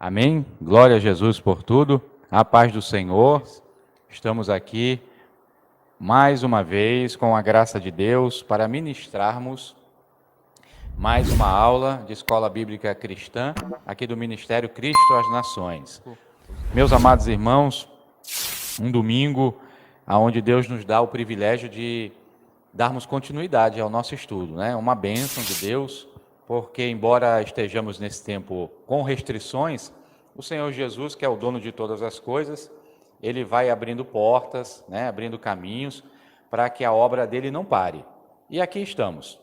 Amém? Glória a Jesus por tudo. A paz do Senhor. Estamos aqui mais uma vez com a graça de Deus para ministrarmos mais uma aula de Escola Bíblica Cristã aqui do Ministério Cristo às Nações. Meus amados irmãos, um domingo onde Deus nos dá o privilégio de darmos continuidade ao nosso estudo, né? Uma bênção de Deus, porque embora estejamos nesse tempo com restrições, o Senhor Jesus, que é o dono de todas as coisas, Ele vai abrindo portas, né? Abrindo caminhos para que a obra dele não pare. E aqui estamos.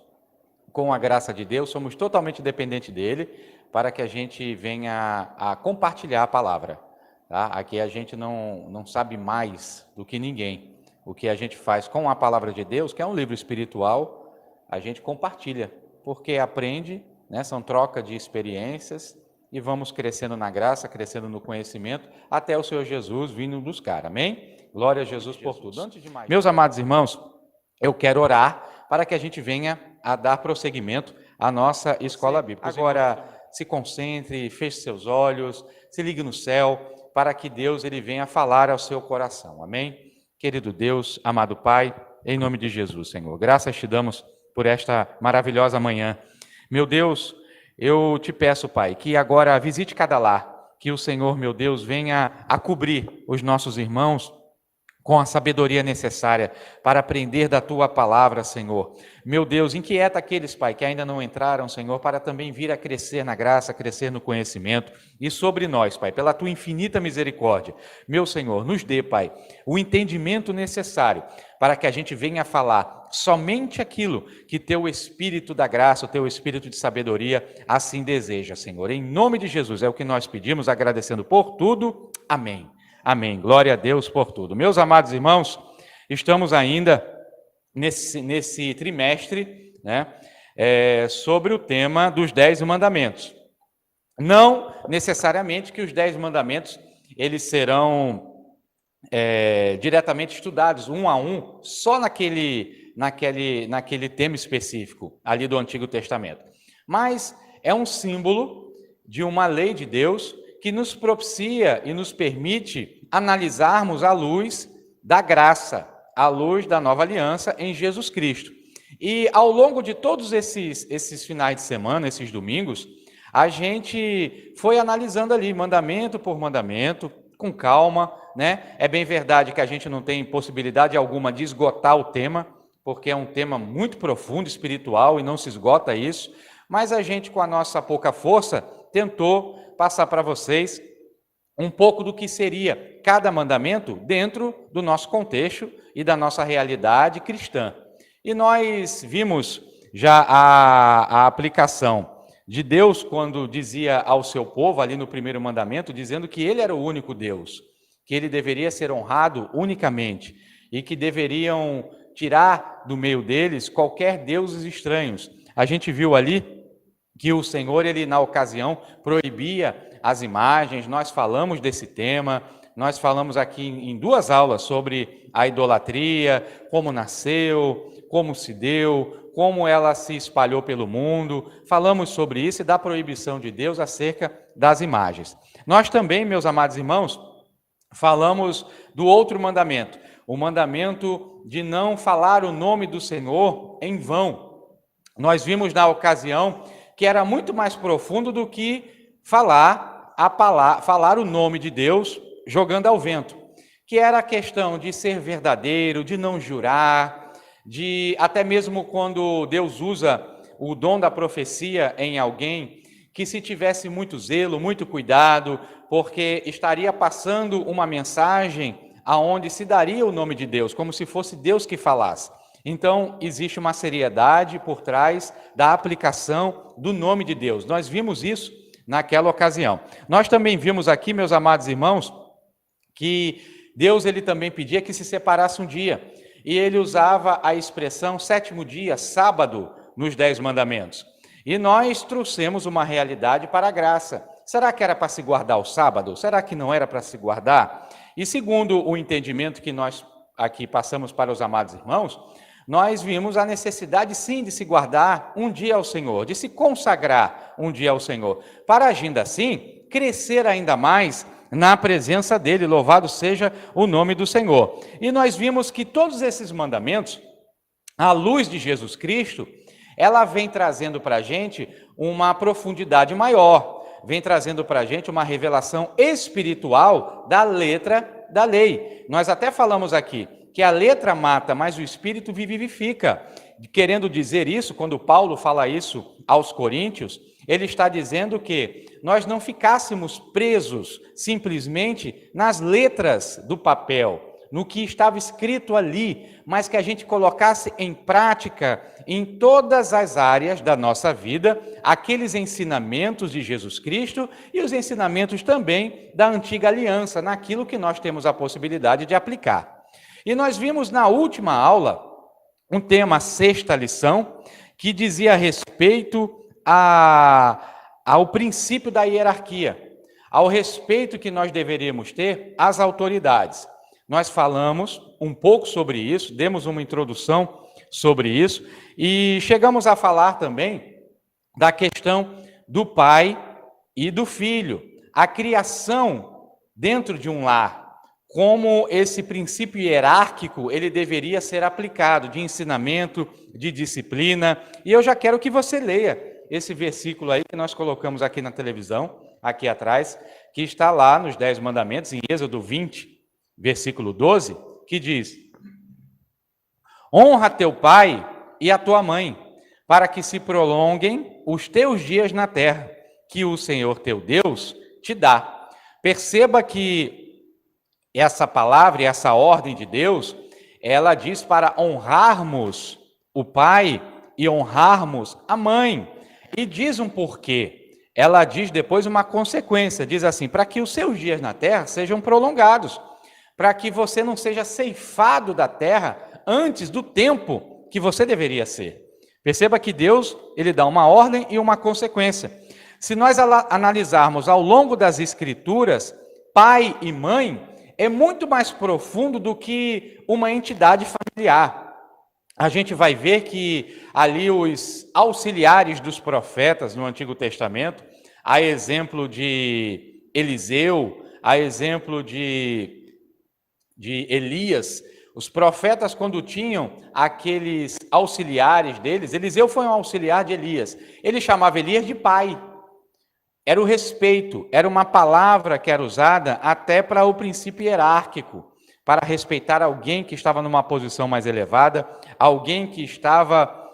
Com a graça de Deus, somos totalmente dependentes dele para que a gente venha a compartilhar a palavra. Tá? Aqui a gente não sabe mais do que ninguém. O que a gente faz com a palavra de Deus, que é um livro espiritual, a gente compartilha, porque aprende, né? São troca de experiências e vamos crescendo na graça, crescendo no conhecimento, até o Senhor Jesus vindo buscar. Amém? Glória a Jesus por tudo. Antes de mais, meus amados irmãos, eu quero orar para que a gente venha a dar prosseguimento à nossa escola bíblica. Agora, se concentre, feche seus olhos, se ligue no céu, para que Deus ele venha falar ao seu coração. Amém? Querido Deus, amado Pai, em nome de Jesus, Senhor, graças te damos por esta maravilhosa manhã. Meu Deus, eu te peço, Pai, que agora visite cada lar, que o Senhor, meu Deus, venha a cobrir os nossos irmãos com a sabedoria necessária para aprender da Tua palavra, Senhor. Meu Deus, inquieta aqueles, Pai, que ainda não entraram, Senhor, para também vir a crescer na graça, crescer no conhecimento. E sobre nós, Pai, pela Tua infinita misericórdia, meu Senhor, nos dê, Pai, o entendimento necessário para que a gente venha a falar somente aquilo que Teu Espírito da graça, o Teu Espírito de sabedoria assim deseja, Senhor. Em nome de Jesus é o que nós pedimos, agradecendo por tudo. Amém. Amém. Glória a Deus por tudo. Meus amados irmãos, estamos ainda nesse trimestre, né, sobre o tema dos 10 mandamentos. Não necessariamente que os 10 mandamentos eles serão diretamente estudados, um a um, só naquele tema específico ali do Antigo Testamento. Mas é um símbolo de uma lei de Deus que nos propicia e nos permite analisarmos à luz da graça, à luz da nova aliança em Jesus Cristo. E ao longo de todos esses finais de semana, esses domingos, a gente foi analisando ali, mandamento por mandamento, com calma, né? É bem verdade que a gente não tem possibilidade alguma de esgotar o tema, porque é um tema muito profundo, espiritual, e não se esgota isso, mas a gente, com a nossa pouca força, tentou passar para vocês um pouco do que seria cada mandamento dentro do nosso contexto e da nossa realidade cristã. E nós vimos já a aplicação de Deus quando dizia ao seu povo, ali no primeiro mandamento, dizendo que ele era o único Deus, que ele deveria ser honrado unicamente e que deveriam tirar do meio deles qualquer deuses estranhos. A gente viu ali que o Senhor, ele na ocasião proibia as imagens. Nós falamos desse tema, nós falamos aqui em 2 aulas sobre a idolatria, como nasceu, como se deu, como ela se espalhou pelo mundo. Falamos sobre isso e da proibição de Deus acerca das imagens. Nós também, meus amados irmãos, falamos do outro mandamento, o mandamento de não falar o nome do Senhor em vão. Nós vimos na ocasião que era muito mais profundo do que falar o nome de Deus jogando ao vento, que era a questão de ser verdadeiro, de não jurar, de até mesmo quando Deus usa o dom da profecia em alguém, que se tivesse muito zelo, muito cuidado, porque estaria passando uma mensagem aonde se daria o nome de Deus, como se fosse Deus que falasse. Então, existe uma seriedade por trás da aplicação do nome de Deus. Nós vimos isso naquela ocasião. Nós também vimos aqui, meus amados irmãos, que Deus ele também pedia que se separasse um dia. E ele usava a expressão 7º dia, sábado, nos 10 mandamentos. E nós trouxemos uma realidade para a graça. Será que era para se guardar o sábado? Será que não era para se guardar? E segundo o entendimento que nós aqui passamos para os amados irmãos, nós vimos a necessidade, sim, de se guardar um dia ao Senhor, de se consagrar um dia ao Senhor, para agindo assim, crescer ainda mais na presença dele. Louvado seja o nome do Senhor. E nós vimos que todos esses mandamentos, à luz de Jesus Cristo, ela vem trazendo para a gente uma profundidade maior, vem trazendo para a gente uma revelação espiritual da letra da lei. Nós até falamos aqui que a letra mata, mas o Espírito vivifica. Querendo dizer isso, quando Paulo fala isso aos Coríntios, ele está dizendo que nós não ficássemos presos simplesmente nas letras do papel, no que estava escrito ali, mas que a gente colocasse em prática em todas as áreas da nossa vida aqueles ensinamentos de Jesus Cristo e os ensinamentos também da antiga aliança, naquilo que nós temos a possibilidade de aplicar. E nós vimos na última aula um tema, a sexta lição, que dizia respeito ao princípio da hierarquia, ao respeito que nós deveríamos ter às autoridades. Nós falamos um pouco sobre isso, demos uma introdução sobre isso e chegamos a falar também da questão do pai e do filho, a criação dentro de um lar, como esse princípio hierárquico ele deveria ser aplicado, de ensinamento, de disciplina. E eu já quero que você leia esse versículo aí que nós colocamos aqui na televisão, aqui atrás, que está lá nos 10 mandamentos, em Êxodo 20, versículo 12, que diz: honra teu pai e a tua mãe, para que se prolonguem os teus dias na terra, que o Senhor teu Deus te dá. Perceba que essa palavra e essa ordem de Deus, ela diz para honrarmos o pai e honrarmos a mãe. E diz um porquê. Ela diz depois uma consequência, diz assim: para que os seus dias na terra sejam prolongados, para que você não seja ceifado da terra antes do tempo que você deveria ser. Perceba que Deus, ele dá uma ordem e uma consequência. Se nós analisarmos ao longo das Escrituras, pai e mãe é muito mais profundo do que uma entidade familiar. A gente vai ver que ali os auxiliares dos profetas no Antigo Testamento, a exemplo de Eliseu, a exemplo de Elias, os profetas, quando tinham aqueles auxiliares deles, Eliseu foi um auxiliar de Elias, ele chamava Elias de pai. Era o respeito, era uma palavra que era usada até para o princípio hierárquico, para respeitar alguém que estava numa posição mais elevada, alguém que estava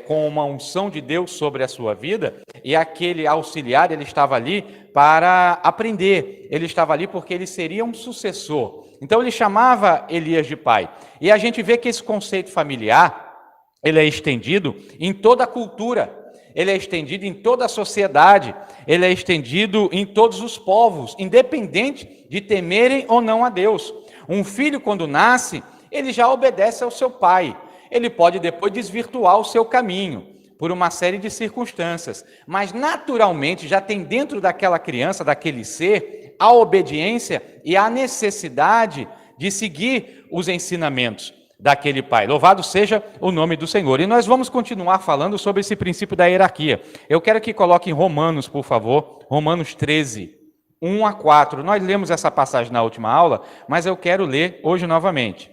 com uma unção de Deus sobre a sua vida, e aquele auxiliar, ele estava ali para aprender, ele estava ali porque ele seria um sucessor. Então ele chamava Elias de pai. E a gente vê que esse conceito familiar, ele é estendido em toda a cultura, ele é estendido em toda a sociedade, ele é estendido em todos os povos, independente de temerem ou não a Deus. Um filho, quando nasce, ele já obedece ao seu pai. Ele pode depois desvirtuar o seu caminho, por uma série de circunstâncias, mas naturalmente já tem dentro daquela criança, daquele ser, a obediência e a necessidade de seguir os ensinamentos daquele pai. Louvado seja o nome do Senhor. E nós vamos continuar falando sobre esse princípio da hierarquia. Eu quero que coloque em Romanos, por favor, Romanos 13, 1 a 4. Nós lemos essa passagem na última aula, mas eu quero ler hoje novamente.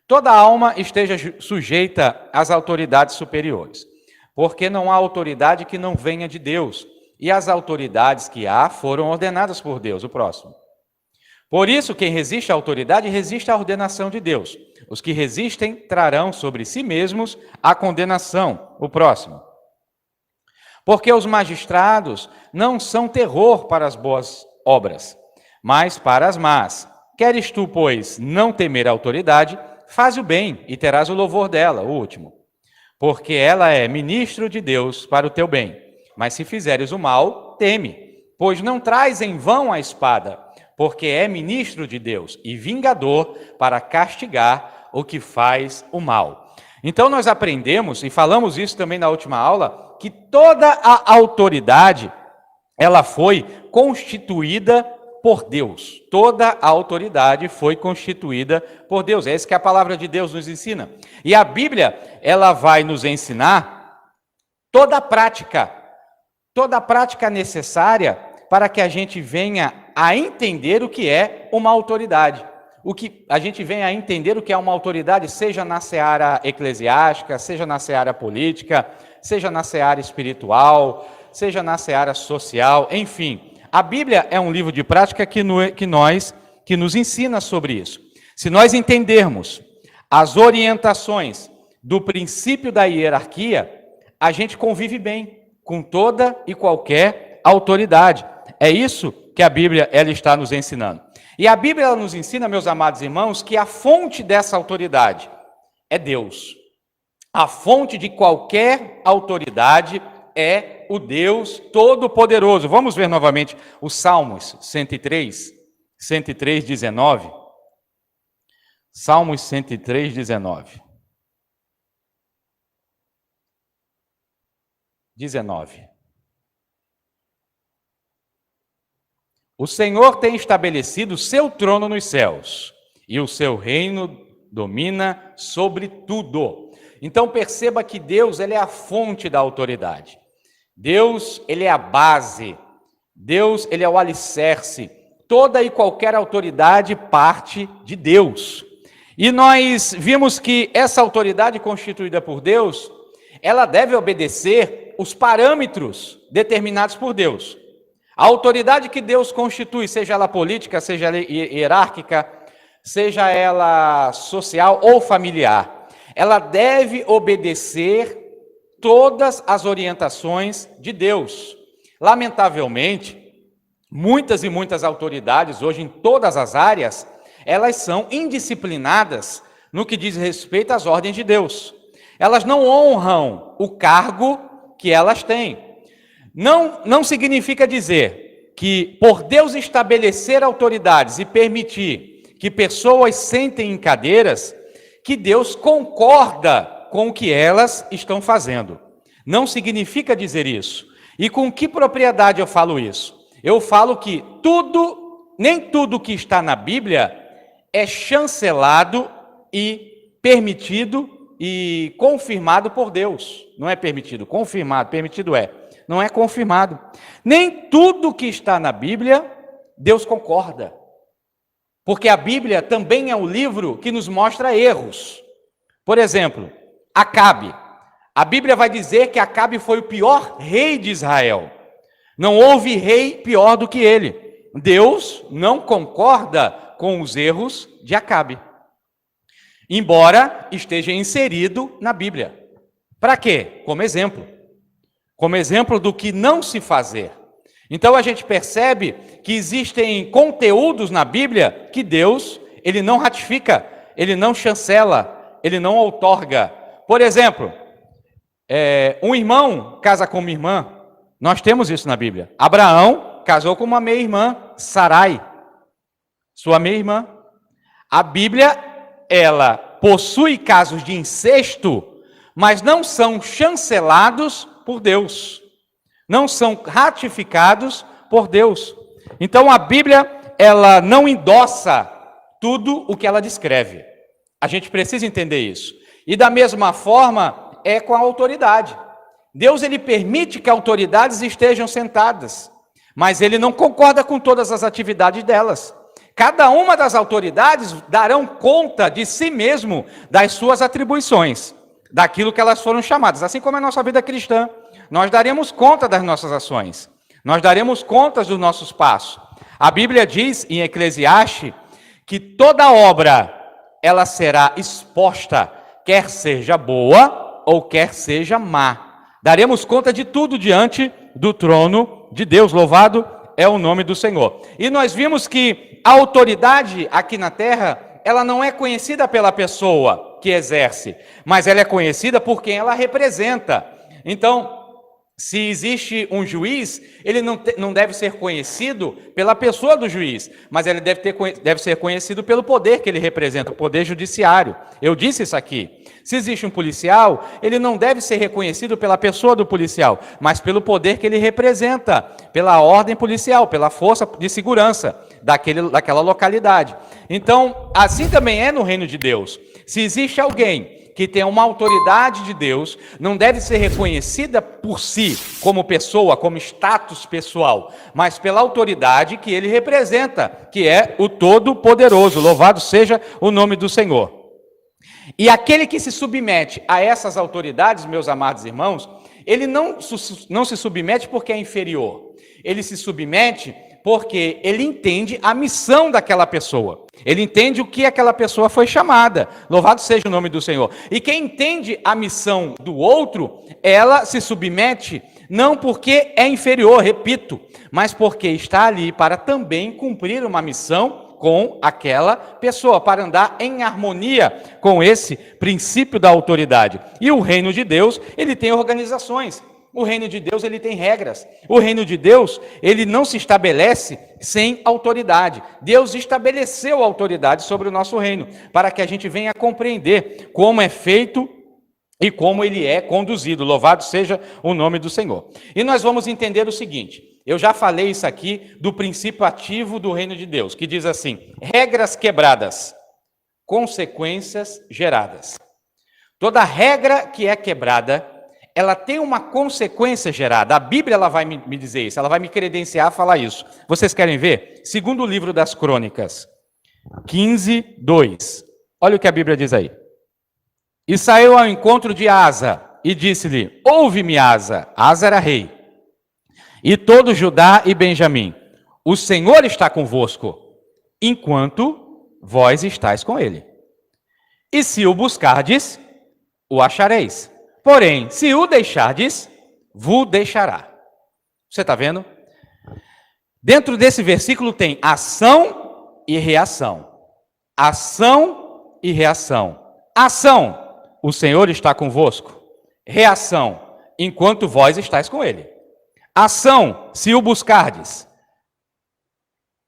Toda alma esteja sujeita às autoridades superiores, porque não há autoridade que não venha de Deus, e as autoridades que há foram ordenadas por Deus. O próximo. Por isso, quem resiste à autoridade, resiste à ordenação de Deus. Os que resistem trarão sobre si mesmos a condenação. O próximo. Porque os magistrados não são terror para as boas obras, mas para as más. Queres tu, pois, não temer a autoridade, faz o bem e terás o louvor dela. O último. Porque ela é ministro de Deus para o teu bem. Mas se fizeres o mal, teme, pois não traz em vão a espada, porque é ministro de Deus e vingador para castigar o que faz o mal. Então nós aprendemos, e falamos isso também na última aula, que toda a autoridade, ela foi constituída por Deus. Toda a autoridade foi constituída por Deus. É isso que a palavra de Deus nos ensina. E a Bíblia, ela vai nos ensinar toda a prática necessária para que a gente venha a entender o que é uma autoridade. A gente venha a entender o que é uma autoridade, seja na seara eclesiástica, seja na seara política, seja na seara espiritual, seja na seara social, enfim. A Bíblia é um livro de prática que nos ensina sobre isso. Se nós entendermos as orientações do princípio da hierarquia, a gente convive bem com toda e qualquer autoridade. É isso que a Bíblia ela está nos ensinando. E a Bíblia ela nos ensina, meus amados irmãos, que a fonte dessa autoridade é Deus. A fonte de qualquer autoridade é o Deus Todo-Poderoso. Vamos ver novamente os Salmos 103, 19. Salmos 103, 19. 19. O Senhor tem estabelecido o seu trono nos céus, e o seu reino domina sobre tudo. Então perceba que Deus ele é a fonte da autoridade. Deus ele é a base. Deus ele é o alicerce. Toda e qualquer autoridade parte de Deus. E nós vimos que essa autoridade constituída por Deus, ela deve obedecer os parâmetros determinados por Deus. A autoridade que Deus constitui, seja ela política, seja ela hierárquica, seja ela social ou familiar, ela deve obedecer todas as orientações de Deus. Lamentavelmente, muitas e muitas autoridades, hoje em todas as áreas, elas são indisciplinadas no que diz respeito às ordens de Deus. Elas não honram o cargo que elas têm. Não significa dizer que, por Deus estabelecer autoridades e permitir que pessoas sentem em cadeiras, que Deus concorda com o que elas estão fazendo. Não significa dizer isso. E com que propriedade eu falo isso? Eu falo que nem tudo que está na Bíblia é chancelado e permitido e confirmado por Deus. Não é permitido, confirmado. Permitido é. Não é confirmado. Nem tudo que está na Bíblia, Deus concorda. Porque a Bíblia também é um livro que nos mostra erros. Por exemplo, Acabe. A Bíblia vai dizer que Acabe foi o pior rei de Israel. Não houve rei pior do que ele. Deus não concorda com os erros de Acabe. Embora esteja inserido na Bíblia. Para quê? Como exemplo. Como exemplo do que não se fazer. Então a gente percebe que existem conteúdos na Bíblia que Deus, ele não ratifica, ele não chancela, ele não outorga. Por exemplo, um irmão casa com uma irmã, nós temos isso na Bíblia. Abraão casou com uma meia-irmã, Sarai, sua meia-irmã. A Bíblia, ela possui casos de incesto, mas não são chancelados por Deus, não são ratificados por Deus. Então a Bíblia, ela não endossa tudo o que ela descreve. A gente precisa entender isso. E da mesma forma é com a autoridade. Deus ele permite que autoridades estejam sentadas, mas ele não concorda com todas as atividades delas. Cada uma das autoridades darão conta de si mesmo das suas atribuições, daquilo que elas foram chamadas, assim como é a nossa vida cristã. Nós daremos conta das nossas ações, nós daremos contas dos nossos passos. A Bíblia diz em Eclesiastes que toda obra ela será exposta, quer seja boa ou quer seja má. Daremos conta de tudo diante do trono de Deus, louvado é o nome do Senhor. E nós vimos que a autoridade aqui na terra, ela não é conhecida pela pessoa que exerce, mas ela é conhecida por quem ela representa. Então, se existe um juiz, ele não deve ser conhecido pela pessoa do juiz, mas ele deve ser conhecido pelo poder que ele representa, o poder judiciário. Eu disse isso aqui. Se existe um policial, ele não deve ser reconhecido pela pessoa do policial, mas pelo poder que ele representa, pela ordem policial, pela força de segurança daquela localidade. Então, assim também é no reino de Deus. Se existe alguém que tem uma autoridade de Deus, não deve ser reconhecida por si, como pessoa, como status pessoal, mas pela autoridade que ele representa, que é o Todo-Poderoso. Louvado seja o nome do Senhor. E aquele que se submete a essas autoridades, meus amados irmãos, ele não se submete porque é inferior. Ele se submete porque ele entende a missão daquela pessoa. Ele entende o que aquela pessoa foi chamada. Louvado seja o nome do Senhor. E quem entende a missão do outro, ela se submete não porque é inferior, repito, mas porque está ali para também cumprir uma missão com aquela pessoa, para andar em harmonia com esse princípio da autoridade. E o reino de Deus, ele tem organizações. O reino de Deus, ele tem regras. O reino de Deus, ele não se estabelece sem autoridade. Deus estabeleceu a autoridade sobre o nosso reino, para que a gente venha compreender como é feito e como ele é conduzido. Louvado seja o nome do Senhor. E nós vamos entender o seguinte: eu já falei isso aqui do princípio ativo do reino de Deus, que diz assim: regras quebradas, consequências geradas. Toda regra que é quebrada, ela tem uma consequência gerada. A Bíblia ela vai me dizer isso, ela vai me credenciar a falar isso. Vocês querem ver? Segundo livro das Crônicas, 15:2. Olha o que a Bíblia diz aí. E saiu ao encontro de Asa e disse-lhe: ouve-me, Asa. Asa era rei. E todo Judá e Benjamim: o Senhor está convosco, enquanto vós estáis com ele. E se o buscardes, o achareis. Porém, se o deixardes, vos deixará. Você está vendo? Dentro desse versículo tem ação e reação. Ação e reação. Ação, o Senhor está convosco. Reação, enquanto vós estáis com ele. Ação, se o buscardes.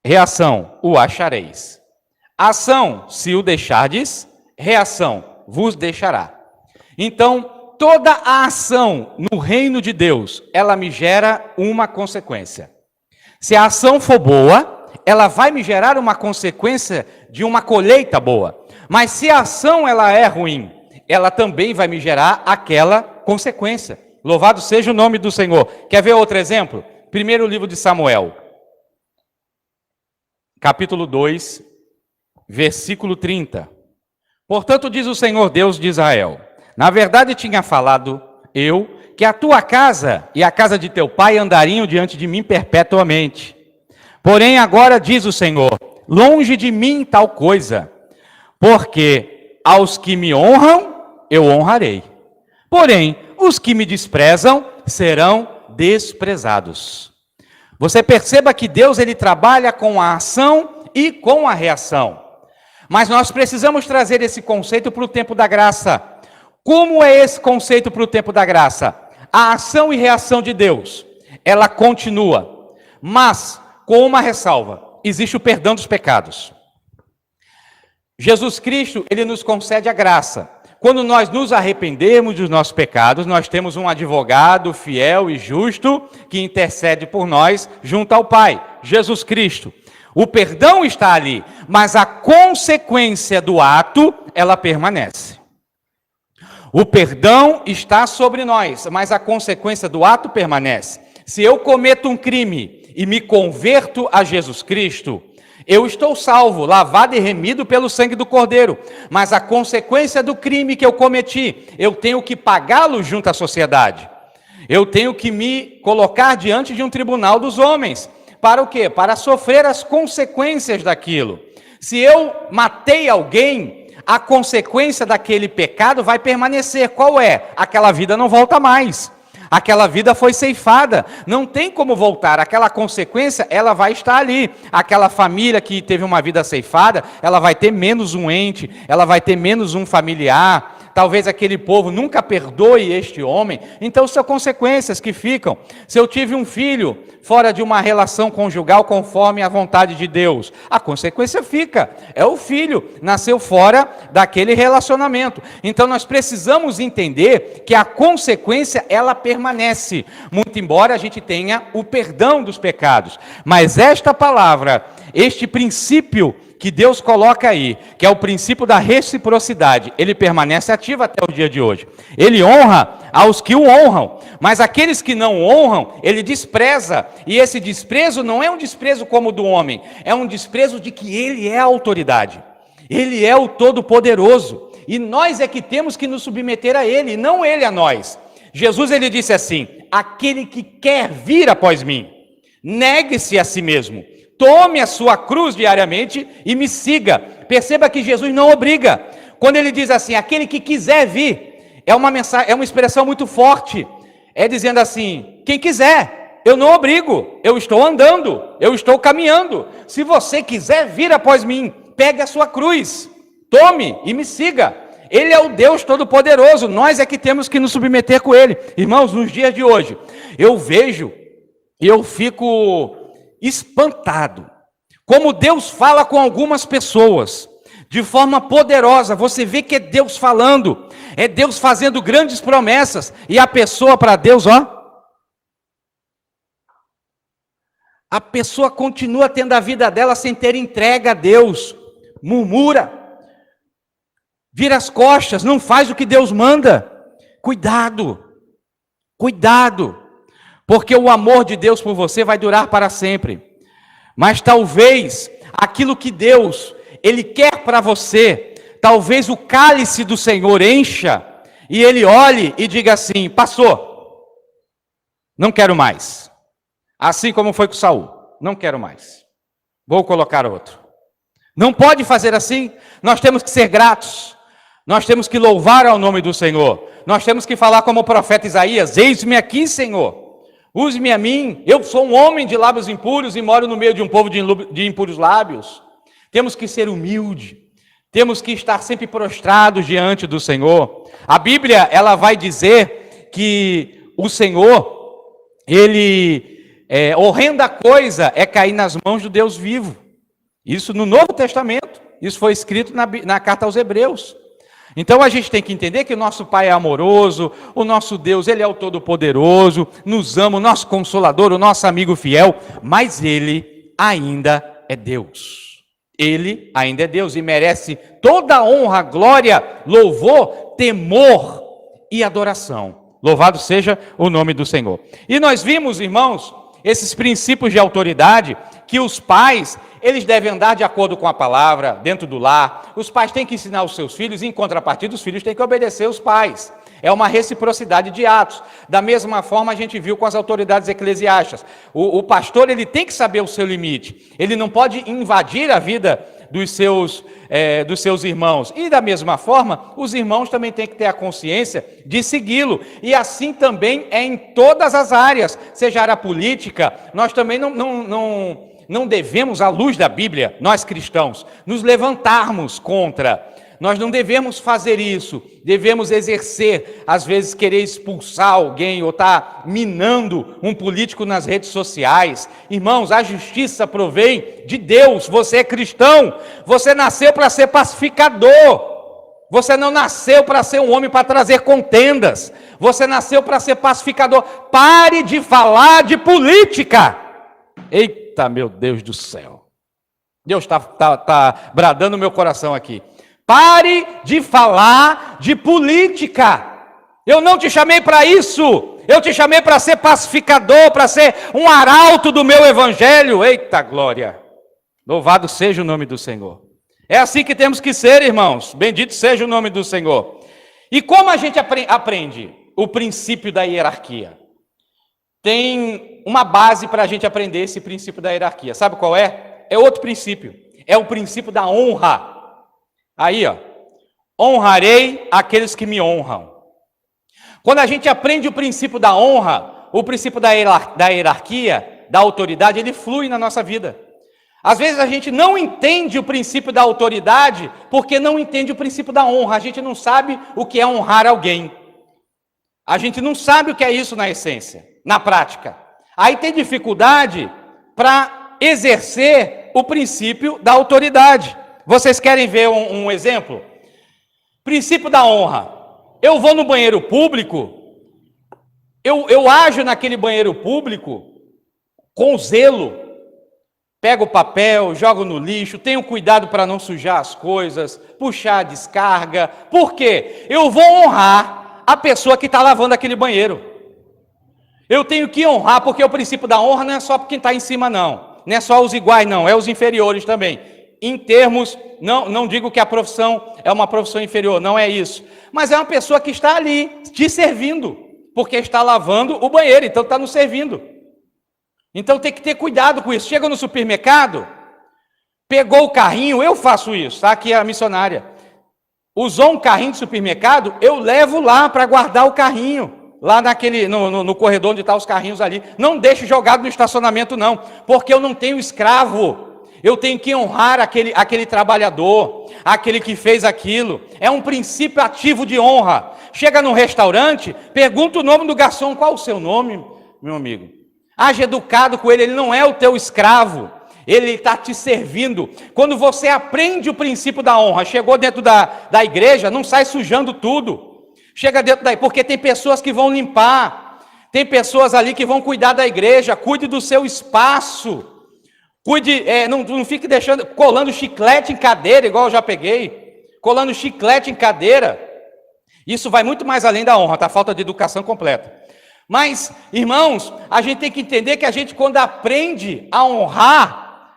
Reação, o achareis. Ação, se o deixardes. Reação, vos deixará. Então, toda a ação no reino de Deus, ela me gera uma consequência. Se a ação for boa, ela vai me gerar uma consequência de uma colheita boa. Mas se a ação ela é ruim, ela também vai me gerar aquela consequência. Louvado seja o nome do Senhor. Quer ver outro exemplo? Primeiro livro de Samuel, capítulo 2, versículo 30. Portanto, diz o Senhor Deus de Israel: na verdade tinha falado eu que a tua casa e a casa de teu pai andariam diante de mim perpetuamente. Porém agora diz o Senhor: longe de mim tal coisa, porque aos que me honram eu honrarei. Porém, os que me desprezam serão desprezados. Você perceba que Deus ele trabalha com a ação e com a reação. Mas nós precisamos trazer esse conceito para o tempo da graça. Como é esse conceito para o tempo da graça? A ação e reação de Deus, ela continua, mas com uma ressalva: existe o perdão dos pecados. Jesus Cristo, ele nos concede a graça. Quando nós nos arrependemos dos nossos pecados, nós temos um advogado fiel e justo que intercede por nós junto ao Pai, Jesus Cristo. O perdão está ali, mas a consequência do ato, ela permanece. O perdão está sobre nós, mas a consequência do ato permanece. Se eu cometo um crime e me converto a Jesus Cristo, eu estou salvo, lavado e remido pelo sangue do Cordeiro. Mas a consequência do crime que eu cometi, eu tenho que pagá-lo junto à sociedade. Eu tenho que me colocar diante de um tribunal dos homens. Para o quê? Para sofrer as consequências daquilo. Se eu matei alguém, a consequência daquele pecado vai permanecer. Qual é? Aquela vida não volta mais. Aquela vida foi ceifada, não tem como voltar. Aquela consequência, ela vai estar ali. Aquela família que teve uma vida ceifada, ela vai ter menos um ente, ela vai ter menos um familiar. Talvez aquele povo nunca perdoe este homem. Então são consequências que ficam. Se eu tive um filho fora de uma relação conjugal conforme a vontade de Deus, a consequência fica. É o filho, nasceu fora daquele relacionamento. Então nós precisamos entender que a consequência ela permanece. Muito embora a gente tenha o perdão dos pecados. Mas esta palavra, este princípio que Deus coloca aí, que é o princípio da reciprocidade, ele permanece ativo até o dia de hoje. Ele honra aos que o honram, mas aqueles que não honram, ele despreza. E esse desprezo não é um desprezo como o do homem, é um desprezo de que ele é a autoridade. Ele é o Todo-Poderoso. E nós é que temos que nos submeter a ele, e não ele a nós. Jesus, ele disse assim: aquele que quer vir após mim, negue-se a si mesmo, tome a sua cruz diariamente e me siga. Perceba que Jesus não obriga. Quando ele diz assim, aquele que quiser vir, é uma mensagem, é uma expressão muito forte. É dizendo assim, quem quiser, eu não obrigo, eu estou andando, eu estou caminhando. Se você quiser vir após mim, pegue a sua cruz, tome e me siga. Ele é o Deus Todo-Poderoso, nós é que temos que nos submeter com ele. Irmãos, nos dias de hoje, eu vejo e eu fico espantado como Deus fala com algumas pessoas de forma poderosa. Você vê que é Deus falando, é Deus fazendo grandes promessas, e a pessoa para Deus, a pessoa continua tendo a vida dela sem ter entrega a Deus, murmura, vira as costas, não faz o que Deus manda. Cuidado, cuidado, porque o amor de Deus por você vai durar para sempre. Mas talvez aquilo que Deus, ele quer para você, talvez o cálice do Senhor encha, e ele olhe e diga assim: passou, não quero mais. Assim como foi com Saul, não quero mais, vou colocar outro. Não pode fazer assim. Nós temos que ser gratos. Nós temos que louvar ao nome do Senhor. Nós temos que falar como o profeta Isaías: eis-me aqui, Senhor, use-me a mim, eu sou um homem de lábios impuros e moro no meio de um povo de impuros lábios. Temos que ser humilde, temos que estar sempre prostrados diante do Senhor. A Bíblia, ela vai dizer que o Senhor, horrenda coisa é cair nas mãos do Deus vivo. Isso no Novo Testamento, isso foi escrito na carta aos Hebreus. Então a gente tem que entender que o nosso Pai é amoroso, o nosso Deus, ele é o Todo-Poderoso, nos ama, o nosso Consolador, o nosso amigo fiel, mas ele ainda é Deus. Ele ainda é Deus e merece toda a honra, glória, louvor, temor e adoração. Louvado seja o nome do Senhor. E nós vimos, irmãos, esses princípios de autoridade, que os pais, eles devem andar de acordo com a palavra, dentro do lar. Os pais têm que ensinar os seus filhos, e em contrapartida, os filhos têm que obedecer os pais. É uma reciprocidade de atos. Da mesma forma, a gente viu com as autoridades eclesiásticas. O pastor, ele tem que saber o seu limite. Ele não pode invadir a vida dos seus irmãos. E da mesma forma, os irmãos também têm que ter a consciência de segui-lo. E assim também é em todas as áreas, seja a área política. Nós também não devemos, à luz da Bíblia, nós cristãos, nos levantarmos contra. Nós não devemos fazer isso. Devemos exercer, às vezes querer expulsar alguém ou estar minando um político nas redes sociais. Irmãos, a justiça provém de Deus. Você é cristão, você nasceu para ser pacificador. Você não nasceu para ser um homem para trazer contendas. Você nasceu para ser pacificador. Pare de falar de política. Eita, meu Deus do céu. Deus está bradando o meu coração aqui. Pare de falar de política. Eu não te chamei para isso. Eu te chamei para ser pacificador, para ser um arauto do meu evangelho. Eita glória. Louvado seja o nome do Senhor. É assim que temos que ser, irmãos. Bendito seja o nome do Senhor. E como a gente aprende o princípio da hierarquia? Tem uma base para a gente aprender esse princípio da hierarquia. Sabe qual é? É outro princípio. É o princípio da honra. Aí, honrarei aqueles que me honram. Quando a gente aprende o princípio da honra, o princípio da hierarquia, da autoridade, ele flui na nossa vida. Às vezes a gente não entende o princípio da autoridade porque não entende o princípio da honra. A gente não sabe o que é honrar alguém. A gente não sabe o que é isso na essência, na prática. Aí tem dificuldade para exercer o princípio da autoridade. Vocês querem ver um exemplo? Princípio da honra. Eu vou no banheiro público, eu ajo naquele banheiro público com zelo, pego o papel, jogo no lixo, tenho cuidado para não sujar as coisas, puxar a descarga. Por quê? Eu vou honrar a pessoa que está lavando aquele banheiro. Eu tenho que honrar, porque o princípio da honra não é só para quem está em cima, não. Não é só os iguais, não, é os inferiores também. Em termos, não digo que a profissão é uma profissão inferior, não é isso. Mas é uma pessoa que está ali, te servindo, porque está lavando o banheiro, então está nos servindo. Então tem que ter cuidado com isso. Chega no supermercado, pegou o carrinho, eu faço isso, tá? Aqui é a missionária. Usou um carrinho de supermercado, eu levo lá para guardar o carrinho. Lá no corredor onde estão os carrinhos ali. Não deixe jogado no estacionamento, não. Porque eu não tenho escravo. Eu tenho que honrar aquele trabalhador, aquele que fez aquilo. É um princípio ativo de honra. Chega num restaurante, pergunta o nome do garçom. Qual o seu nome, meu amigo? Haja educado com ele não é o teu escravo. Ele está te servindo. Quando você aprende o princípio da honra, chegou dentro da igreja, não sai sujando tudo. Chega dentro daí, porque tem pessoas que vão limpar. Tem pessoas ali que vão cuidar da igreja. Cuide do seu espaço. Cuide, não fique colando chiclete em cadeira, igual eu já peguei. Colando chiclete em cadeira. Isso vai muito mais além da honra, tá? Falta de educação completa. Mas, irmãos, a gente tem que entender que a gente, quando aprende a honrar,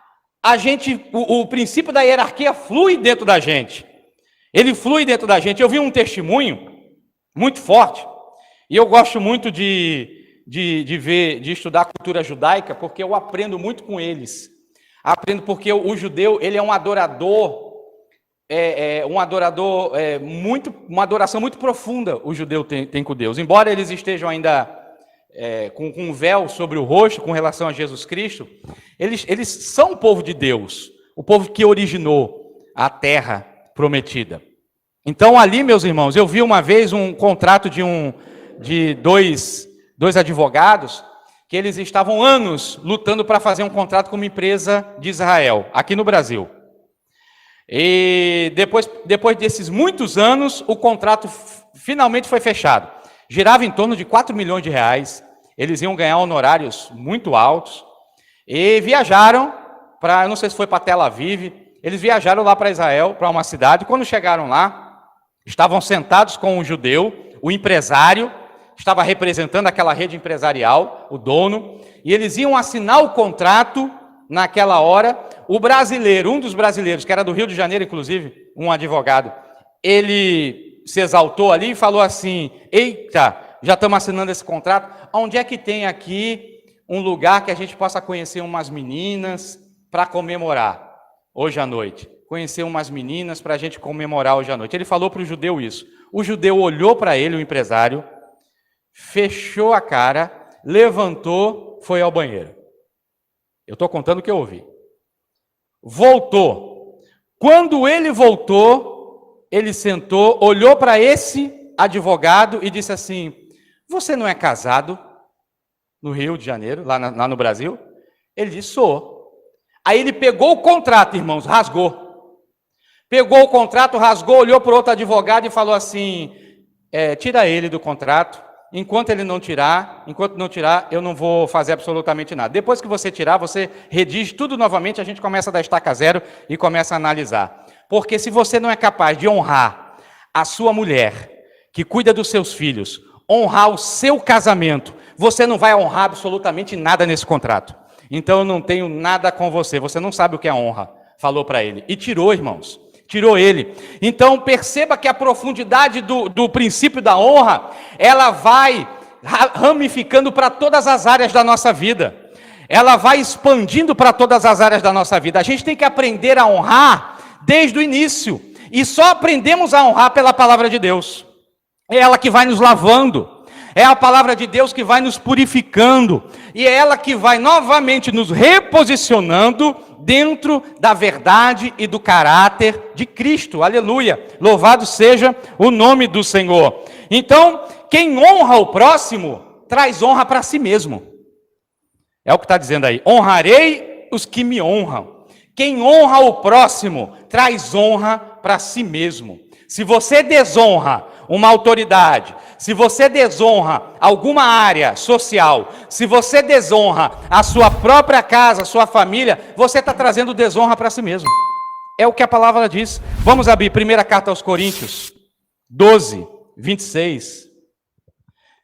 o princípio da hierarquia flui dentro da gente. Ele flui dentro da gente. Eu vi um testemunho muito forte, e eu gosto muito de estudar a cultura judaica, porque eu aprendo muito com eles. Aprendo porque o judeu, ele é um adorador, uma adoração muito profunda o judeu tem com Deus. Embora eles estejam ainda com um véu sobre o rosto com relação a Jesus Cristo, eles são o povo de Deus, o povo que originou a terra prometida. Então ali, meus irmãos, eu vi uma vez um contrato de dois advogados, que eles estavam anos lutando para fazer um contrato com uma empresa de Israel, aqui no Brasil. E depois desses muitos anos, o contrato finalmente foi fechado. Girava em torno de 4 milhões de reais, eles iam ganhar honorários muito altos, e viajaram para, eu não sei se foi para Tel Aviv, eles viajaram lá para Israel, para uma cidade. Quando chegaram lá, estavam sentados com um judeu, o empresário, estava representando aquela rede empresarial, o dono, e eles iam assinar o contrato naquela hora. O brasileiro, um dos brasileiros, que era do Rio de Janeiro, inclusive, um advogado, ele se exaltou ali e falou assim: eita, já estamos assinando esse contrato, onde é que tem aqui um lugar que a gente possa conhecer umas meninas para comemorar hoje à noite? Conhecer umas meninas para a gente comemorar hoje à noite. Ele falou para o judeu isso. O judeu olhou para ele, o empresário, fechou a cara, levantou, foi ao banheiro. Eu estou contando o que eu ouvi. Voltou. Quando ele voltou, ele sentou, olhou para esse advogado e disse assim: você não é casado no Rio de Janeiro, lá no Brasil? Ele disse: sou. Aí ele pegou o contrato, irmãos, rasgou. Pegou o contrato, rasgou, olhou para o outro advogado e falou assim: tira ele do contrato. Enquanto não tirar, eu não vou fazer absolutamente nada. Depois que você tirar, você redige tudo novamente, a gente começa a dar estaca zero e começa a analisar. Porque se você não é capaz de honrar a sua mulher, que cuida dos seus filhos, honrar o seu casamento, você não vai honrar absolutamente nada nesse contrato. Então eu não tenho nada com você, você não sabe o que é honra, falou para ele. E tirou, irmãos. Tirou ele. Então perceba que a profundidade do princípio da honra, ela vai ramificando para todas as áreas da nossa vida. Ela vai expandindo para todas as áreas da nossa vida. A gente tem que aprender a honrar desde o início. E só aprendemos a honrar pela palavra de Deus. É ela que vai nos lavando. É a palavra de Deus que vai nos purificando. E é ela que vai novamente nos reposicionando dentro da verdade e do caráter de Cristo. Aleluia! Louvado seja o nome do Senhor. Então, quem honra o próximo, traz honra para si mesmo. É o que está dizendo aí. Honrarei os que me honram. Quem honra o próximo, traz honra para si mesmo. Se você desonra uma autoridade, se você desonra alguma área social, se você desonra a sua própria casa, a sua família, você está trazendo desonra para si mesmo. É o que a palavra diz. Vamos abrir 1ª carta aos Coríntios, 12, 26.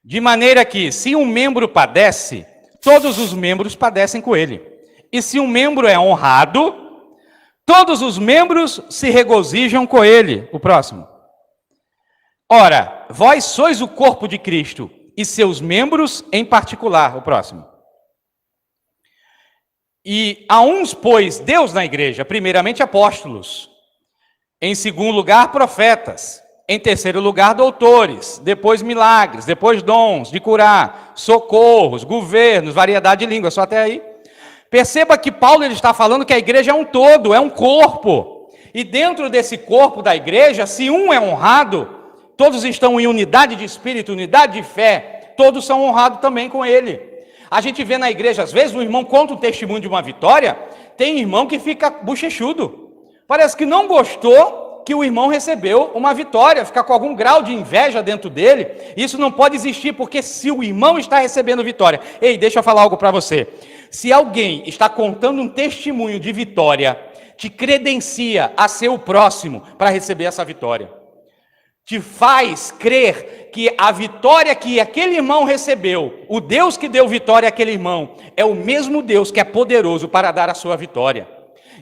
De maneira que, se um membro padece, todos os membros padecem com ele. E se um membro é honrado, todos os membros se regozijam com ele. O próximo. Ora, vós sois o corpo de Cristo, e seus membros em particular. O próximo. E a uns pôs Deus na igreja, primeiramente apóstolos, em segundo lugar profetas, em terceiro lugar doutores, depois milagres, depois dons de curar, socorros, governos, variedade de línguas, só até aí. Perceba que Paulo ele está falando que a igreja é um todo, é um corpo. E dentro desse corpo da igreja, se um é honrado, todos estão em unidade de espírito, unidade de fé, todos são honrados também com ele. A gente vê na igreja, às vezes, um irmão conta um testemunho de uma vitória, tem irmão que fica bochechudo. Parece que não gostou que o irmão recebeu uma vitória, fica com algum grau de inveja dentro dele. Isso não pode existir, porque se o irmão está recebendo vitória... Ei, deixa eu falar algo para você. Se alguém está contando um testemunho de vitória, te credencia a ser o próximo para receber essa vitória. Te faz crer que a vitória que aquele irmão recebeu, o Deus que deu vitória àquele irmão, é o mesmo Deus que é poderoso para dar a sua vitória.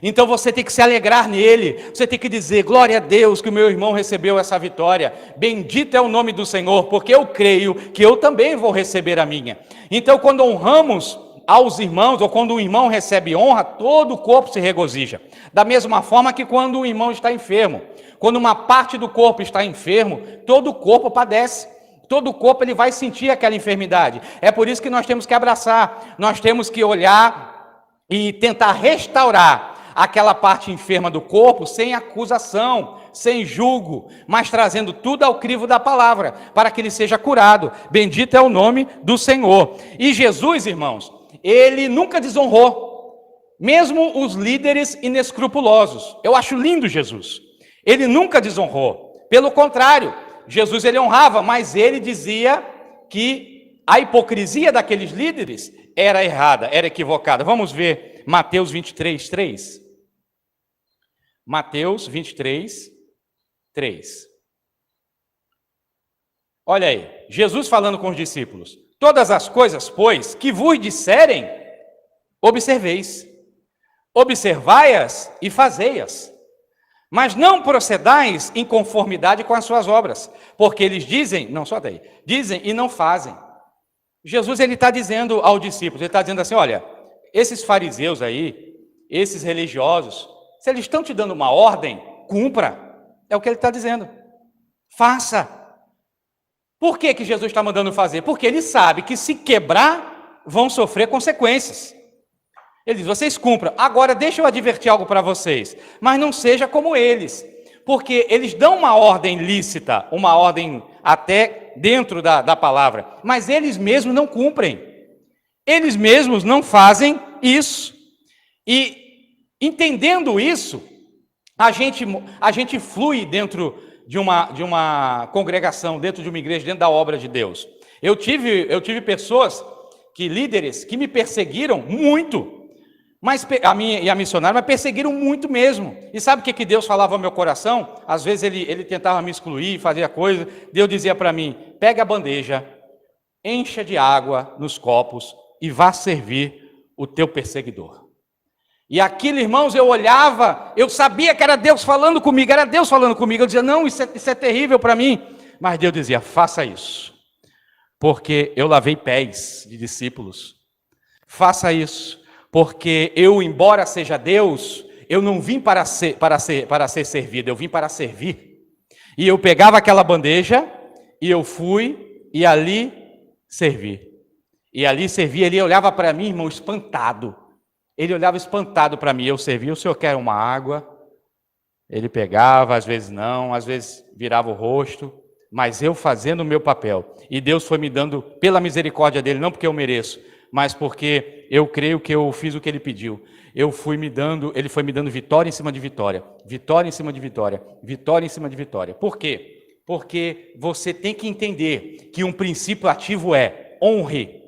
Então você tem que se alegrar nele, você tem que dizer, glória a Deus que o meu irmão recebeu essa vitória, bendito é o nome do Senhor, porque eu creio que eu também vou receber a minha. Então quando honramos aos irmãos, ou quando um irmão recebe honra, todo o corpo se regozija. Da mesma forma que quando um irmão está enfermo, quando uma parte do corpo está enfermo, todo o corpo padece. Todo o corpo ele vai sentir aquela enfermidade. É por isso que nós temos que abraçar, nós temos que olhar e tentar restaurar aquela parte enferma do corpo sem acusação, sem julgo, mas trazendo tudo ao crivo da palavra, para que ele seja curado. Bendito é o nome do Senhor. E Jesus, irmãos, ele nunca desonrou, mesmo os líderes inescrupulosos. Eu acho lindo Jesus. Ele nunca desonrou. Pelo contrário, Jesus ele honrava, mas ele dizia que a hipocrisia daqueles líderes era errada, era equivocada. Vamos ver Mateus 23, 3. Mateus 23, 3. Olha aí, Jesus falando com os discípulos. Todas as coisas, pois, que vos disserem, observeis. Observai-as e fazei-as. Mas não procedais em conformidade com as suas obras, porque eles dizem, não só daí, dizem e não fazem. Jesus ele está dizendo aos discípulos, ele está dizendo assim, olha, esses fariseus aí, esses religiosos, se eles estão te dando uma ordem, cumpra, é o que ele está dizendo, faça. Por que que Jesus está mandando fazer? Porque ele sabe que se quebrar, vão sofrer consequências. Ele diz, vocês cumpram. Agora, deixa eu advertir algo para vocês. Mas não seja como eles. Porque eles dão uma ordem lícita, uma ordem até dentro da palavra. Mas eles mesmos não cumprem. Eles mesmos não fazem isso. E, entendendo isso, a gente flui dentro de uma congregação, dentro de uma igreja, dentro da obra de Deus. Eu tive pessoas, líderes, que me perseguiram muito. Mas a minha e a missionária me perseguiram muito mesmo. E sabe o que Deus falava ao meu coração? Às vezes ele tentava me excluir, fazia coisa. Deus dizia para mim, pega a bandeja, encha de água nos copos e vá servir o teu perseguidor. E aquilo, irmãos, eu olhava, eu sabia que era Deus falando comigo, Eu dizia, não, isso é terrível para mim. Mas Deus dizia, faça isso. Porque eu lavei pés de discípulos. Faça isso. Porque eu, embora seja Deus, eu não vim para ser servido, eu vim para servir. E eu pegava aquela bandeja, e eu fui, e ali servi. E ali servi, ele olhava para mim, irmão, espantado. Ele olhava espantado para mim, eu servia, o senhor quer uma água? Ele pegava, às vezes não, às vezes virava o rosto, mas eu fazendo o meu papel. E Deus foi me dando, pela misericórdia dele, não porque eu mereço, mas porque eu creio que eu fiz o que ele pediu. Ele foi me dando vitória em cima de vitória, vitória em cima de vitória, vitória em cima de vitória. Por quê? Porque você tem que entender que um princípio ativo é honre.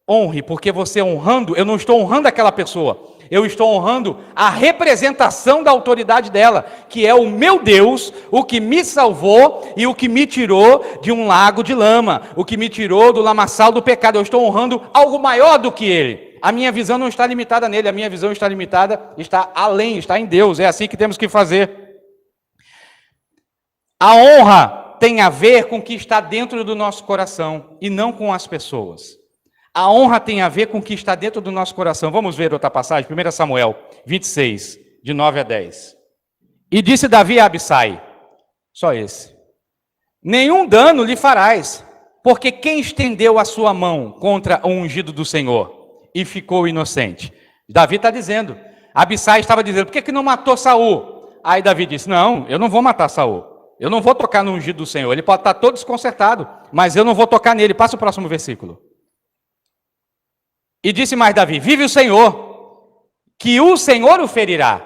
Honre, porque você honrando, eu não estou honrando aquela pessoa, eu estou honrando a representação da autoridade dela, que é o meu Deus, o que me salvou e o que me tirou de um lago de lama, o que me tirou do lamaçal do pecado. Eu estou honrando algo maior do que ele. A minha visão não está limitada nele, a minha visão está limitada, está além, está em Deus. É assim que temos que fazer. A honra tem a ver com o que está dentro do nosso coração e não com as pessoas. A honra tem a ver com o que está dentro do nosso coração. Vamos ver outra passagem, 1 Samuel 26, de 9 a 10. E disse Davi a Abissai, só esse: nenhum dano lhe farás, porque quem estendeu a sua mão contra o ungido do Senhor e ficou inocente? Davi está dizendo, Abissai estava dizendo, por que não matou Saul? Aí Davi disse, não, eu não vou matar Saul, eu não vou tocar no ungido do Senhor, ele pode estar todo desconcertado, mas eu não vou tocar nele. Passa o próximo versículo. E disse mais Davi, vive o Senhor, que o Senhor o ferirá,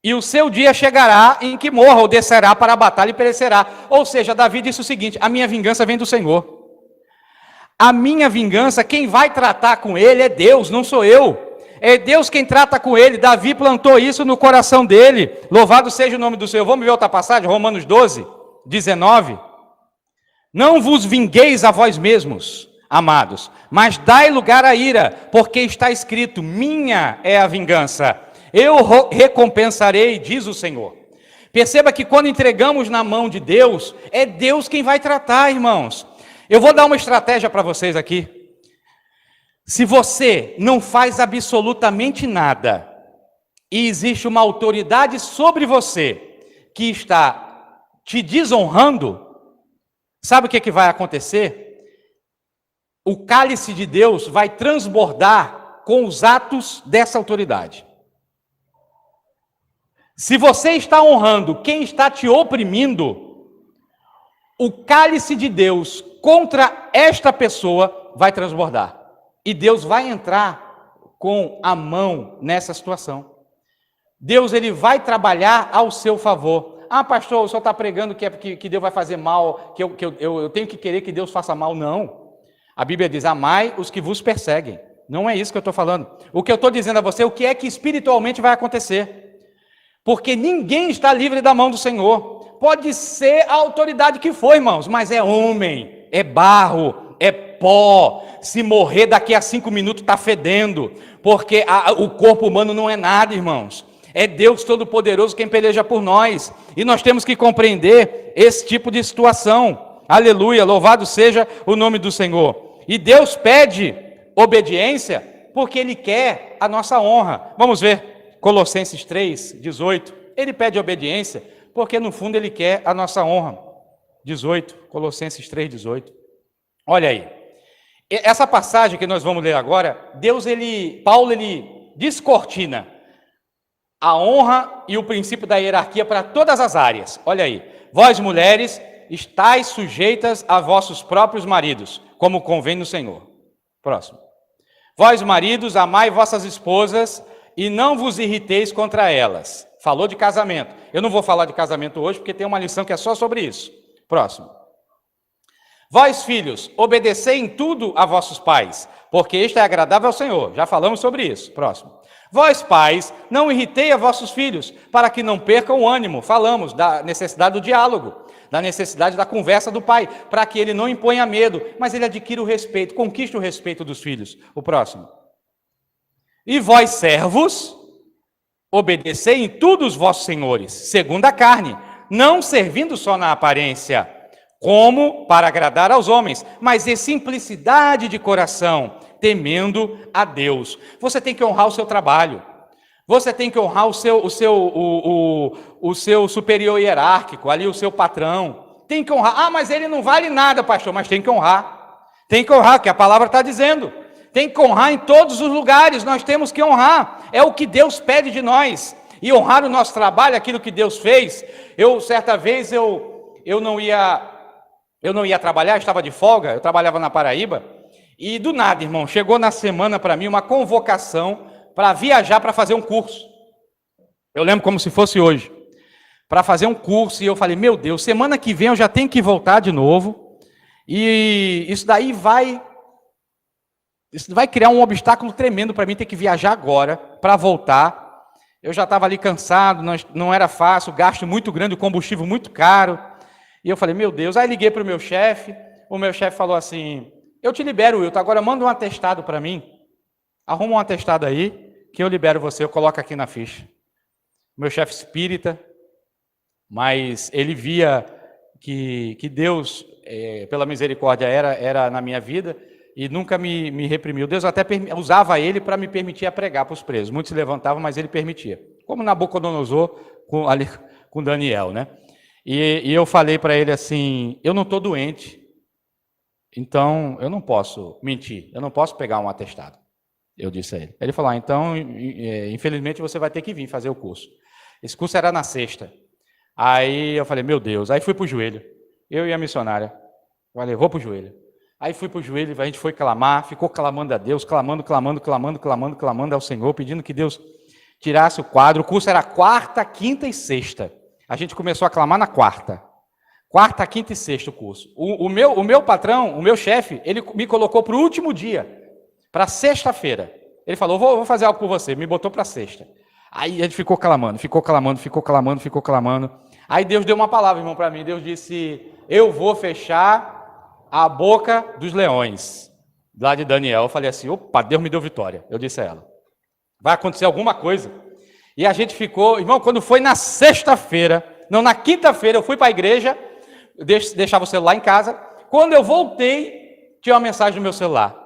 e o seu dia chegará em que morra, ou descerá para a batalha e perecerá. Ou seja, Davi disse o seguinte, a minha vingança vem do Senhor. A minha vingança, quem vai tratar com ele é Deus, não sou eu. É Deus quem trata com ele. Davi plantou isso no coração dele. Louvado seja o nome do Senhor. Vamos ver outra passagem, Romanos 12, 19. Não vos vingueis a vós mesmos, amados, mas dai lugar à ira, porque está escrito, minha é a vingança, eu recompensarei, diz o Senhor. Perceba que quando entregamos na mão de Deus, é Deus quem vai tratar, irmãos. Eu vou dar uma estratégia para vocês aqui. Se você não faz absolutamente nada, e existe uma autoridade sobre você, que está te desonrando, sabe o que vai acontecer? O cálice de Deus vai transbordar com os atos dessa autoridade. Se você está honrando quem está te oprimindo, o cálice de Deus contra esta pessoa vai transbordar. E Deus vai entrar com a mão nessa situação. Deus ele vai trabalhar ao seu favor. Ah, pastor, o senhor está pregando que Deus vai fazer mal, que eu tenho que querer que Deus faça mal. Não. A Bíblia diz, amai os que vos perseguem. Não é isso que eu estou falando. O que eu estou dizendo a você, o que é que espiritualmente vai acontecer. Porque ninguém está livre da mão do Senhor. Pode ser a autoridade que for, irmãos, mas é homem, é barro, é pó. Se morrer daqui a 5 minutos está fedendo. Porque o corpo humano não é nada, irmãos. É Deus Todo-Poderoso quem peleja por nós. E nós temos que compreender esse tipo de situação. Aleluia, louvado seja o nome do Senhor. E Deus pede obediência porque Ele quer a nossa honra. Vamos ver, Colossenses 3, 18. Ele pede obediência porque no fundo Ele quer a nossa honra. 18, Colossenses 3, 18. Olha aí. Essa passagem que nós vamos ler agora, Paulo descortina a honra e o princípio da hierarquia para todas as áreas. Olha aí. Vós, mulheres, estais sujeitas a vossos próprios maridos, como convém no Senhor. Próximo. Vós, maridos, amai vossas esposas e não vos irriteis contra elas. Falou de casamento. Eu não vou falar de casamento hoje, porque tem uma lição que é só sobre isso. Próximo. Vós, filhos, obedecei em tudo a vossos pais, porque este é agradável ao Senhor. Já falamos sobre isso. Próximo. Vós, pais, não irritei a vossos filhos, para que não percam o ânimo. Falamos da necessidade do diálogo, da necessidade da conversa do pai, para que ele não imponha medo, mas ele adquira o respeito, conquiste o respeito dos filhos. O próximo. E vós, servos, obedecei em tudo os vossos senhores, segundo a carne, não servindo só na aparência, como para agradar aos homens, mas em simplicidade de coração, temendo a Deus. Você tem que honrar o seu trabalho. Você tem que honrar o seu superior hierárquico, ali o seu patrão. Tem que honrar. Ah, mas ele não vale nada, pastor, mas tem que honrar. Tem que honrar, que a palavra está dizendo. Tem que honrar em todos os lugares, nós temos que honrar. É o que Deus pede de nós. E honrar o nosso trabalho, aquilo que Deus fez. Certa vez, eu não ia trabalhar, estava de folga, eu trabalhava na Paraíba. E do nada, irmão, chegou na semana para mim uma convocação para viajar para fazer um curso. Eu lembro como se fosse hoje. para fazer um curso, e eu falei, meu Deus, semana que vem eu já tenho que voltar de novo, e isso vai criar um obstáculo tremendo para mim ter que viajar agora, para voltar. Eu já estava ali cansado, não era fácil, gasto muito grande, o combustível muito caro, e eu falei, meu Deus, aí liguei para o meu chefe falou assim, eu te libero, Wilton, agora manda um atestado para mim, arruma um atestado aí, que eu libero você, eu coloco aqui na ficha. Meu chefe espírita, mas ele via que Deus, pela misericórdia, era na minha vida e nunca me reprimiu. Deus até usava ele para me permitir a pregar para os presos. Muitos se levantavam, mas ele permitia. Como Nabucodonosor ali com Daniel, né? E eu falei para ele assim, eu não estou doente, então eu não posso mentir, eu não posso pegar um atestado. Eu disse a ele. Ele falou, então, infelizmente você vai ter que vir fazer o curso. Esse curso era na sexta. Aí eu falei, meu Deus, aí fui para o joelho, eu e a missionária, falei, vou para o joelho. Aí fui para o joelho, a gente foi clamar, ficou clamando a Deus, clamando ao Senhor, pedindo que Deus tirasse o quadro. O curso era quarta, quinta e sexta. A gente começou a clamar na quarta, quinta e sexta o curso. O meu patrão, o meu chefe, ele me colocou para o último dia, para sexta-feira. Ele falou, vou fazer algo por você, me botou para sexta. Aí a gente ficou clamando. Aí Deus deu uma palavra, irmão, para mim. Deus disse, eu vou fechar a boca dos leões. Lá de Daniel, eu falei assim, opa, Deus me deu vitória. Eu disse a ela, vai acontecer alguma coisa. E a gente ficou, irmão, quando foi na quinta-feira, eu fui para a igreja, deixava o celular em casa. Quando eu voltei, tinha uma mensagem no meu celular,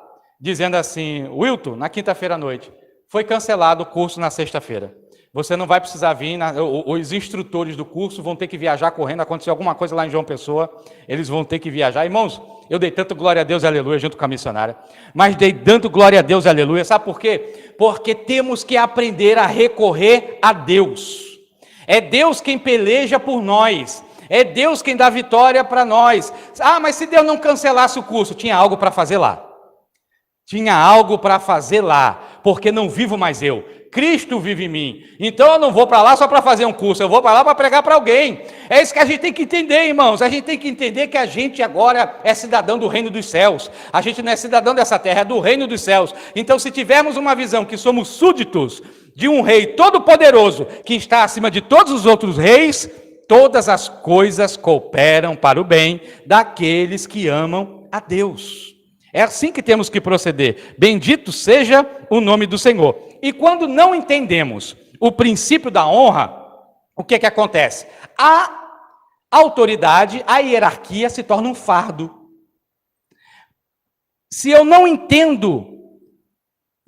dizendo assim, Wilton, na quinta-feira à noite, foi cancelado o curso na sexta-feira. Você não vai precisar vir, os instrutores do curso vão ter que viajar correndo, aconteceu alguma coisa lá em João Pessoa, eles vão ter que viajar. Irmãos, eu dei tanto glória a Deus e aleluia junto com a missionária, mas dei tanto glória a Deus e aleluia, sabe por quê? Porque temos que aprender a recorrer a Deus. É Deus quem peleja por nós, é Deus quem dá vitória para nós. Ah, mas se Deus não cancelasse o curso, tinha algo para fazer lá. Tinha algo para fazer lá, porque não vivo mais eu, Cristo vive em mim. Então eu não vou para lá só para fazer um curso, eu vou para lá para pregar para alguém. É isso que a gente tem que entender, irmãos. A gente tem que entender que a gente agora é cidadão do reino dos céus. A gente não é cidadão dessa terra, é do reino dos céus. Então, se tivermos uma visão que somos súditos de um rei todo-poderoso, que está acima de todos os outros reis, todas as coisas cooperam para o bem daqueles que amam a Deus. É assim que temos que proceder. Bendito seja o nome do Senhor. E quando não entendemos o princípio da honra, o que acontece? A autoridade, a hierarquia se torna um fardo. Se eu não entendo,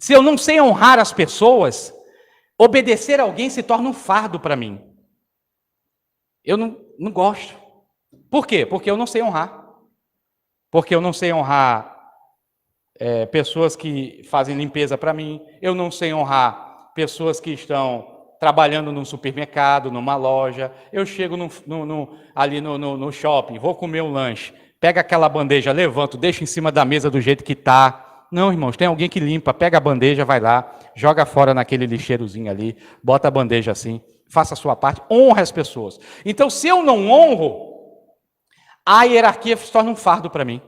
se eu não sei honrar as pessoas, obedecer a alguém se torna um fardo para mim. Eu não gosto. Por quê? Porque eu não sei honrar. Porque eu não sei honrar pessoas que fazem limpeza para mim, eu não sei honrar pessoas que estão trabalhando num supermercado, numa loja. Eu chego ali no shopping, vou comer um lanche, pega aquela bandeja, levanto, deixo em cima da mesa do jeito que está. Não, irmãos, tem alguém que limpa, pega a bandeja, vai lá, joga fora naquele lixeirozinho ali, bota a bandeja assim, faça a sua parte, honra as pessoas. Então, se eu não honro, a hierarquia se torna um fardo para mim.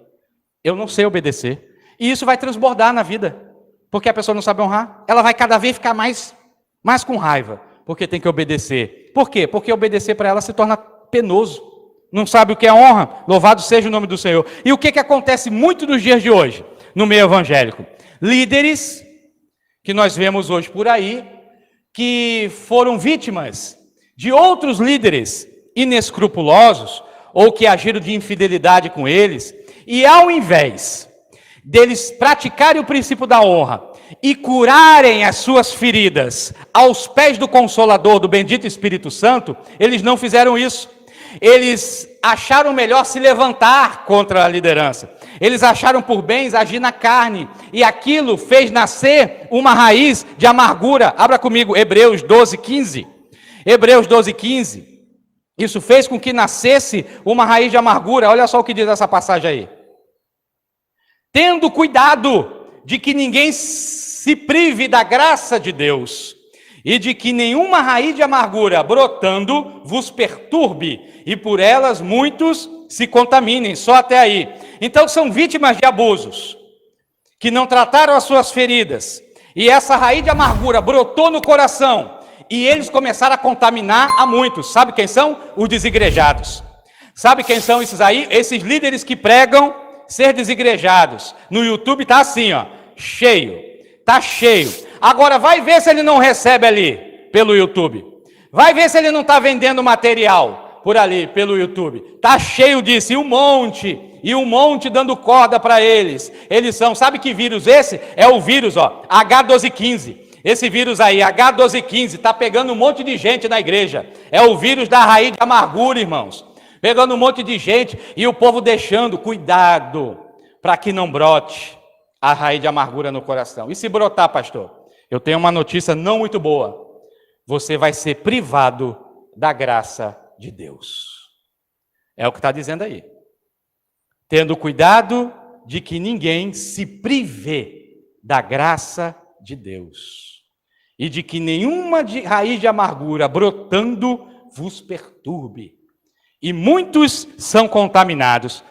Eu não sei obedecer. E isso vai transbordar na vida, porque a pessoa não sabe honrar. Ela vai cada vez ficar mais com raiva, porque tem que obedecer. Por quê? Porque obedecer para ela se torna penoso. Não sabe o que é honra? Louvado seja o nome do Senhor. E o que acontece muito nos dias de hoje, no meio evangélico? Líderes, que nós vemos hoje por aí, que foram vítimas de outros líderes inescrupulosos, ou que agiram de infidelidade com eles, e ao invés deles praticarem o princípio da honra e curarem as suas feridas aos pés do Consolador, do bendito Espírito Santo, eles não fizeram isso. Eles acharam melhor se levantar contra a liderança. Eles acharam por bem agir na carne, e aquilo fez nascer uma raiz de amargura. Abra comigo Hebreus 12:15. Hebreus 12:15. Isso fez com que nascesse uma raiz de amargura. Olha só o que diz essa passagem aí. Tendo cuidado de que ninguém se prive da graça de Deus, e de que nenhuma raiz de amargura brotando vos perturbe, e por elas muitos se contaminem, só até aí. Então são vítimas de abusos, que não trataram as suas feridas, e essa raiz de amargura brotou no coração, e eles começaram a contaminar a muitos. Sabe quem são? Os desigrejados. Sabe quem são esses aí? Esses líderes que pregam ser desigrejados. No YouTube está assim, ó, cheio, está cheio. Agora vai ver se ele não recebe ali, pelo YouTube. Vai ver se ele não está vendendo material por ali, pelo YouTube. Está cheio disso, e um monte dando corda para eles. Eles são, sabe que vírus esse? É o vírus, ó, H1215. Esse vírus aí, H1215, está pegando um monte de gente na igreja. É o vírus da raiz de amargura, irmãos. Pegando um monte de gente e o povo deixando. Cuidado, para que não brote a raiz de amargura no coração. E se brotar, pastor? Eu tenho uma notícia não muito boa. Você vai ser privado da graça de Deus. É o que está dizendo aí. Tendo cuidado de que ninguém se prive da graça de Deus. E de que nenhuma raiz de amargura brotando vos perturbe. E muitos são contaminados.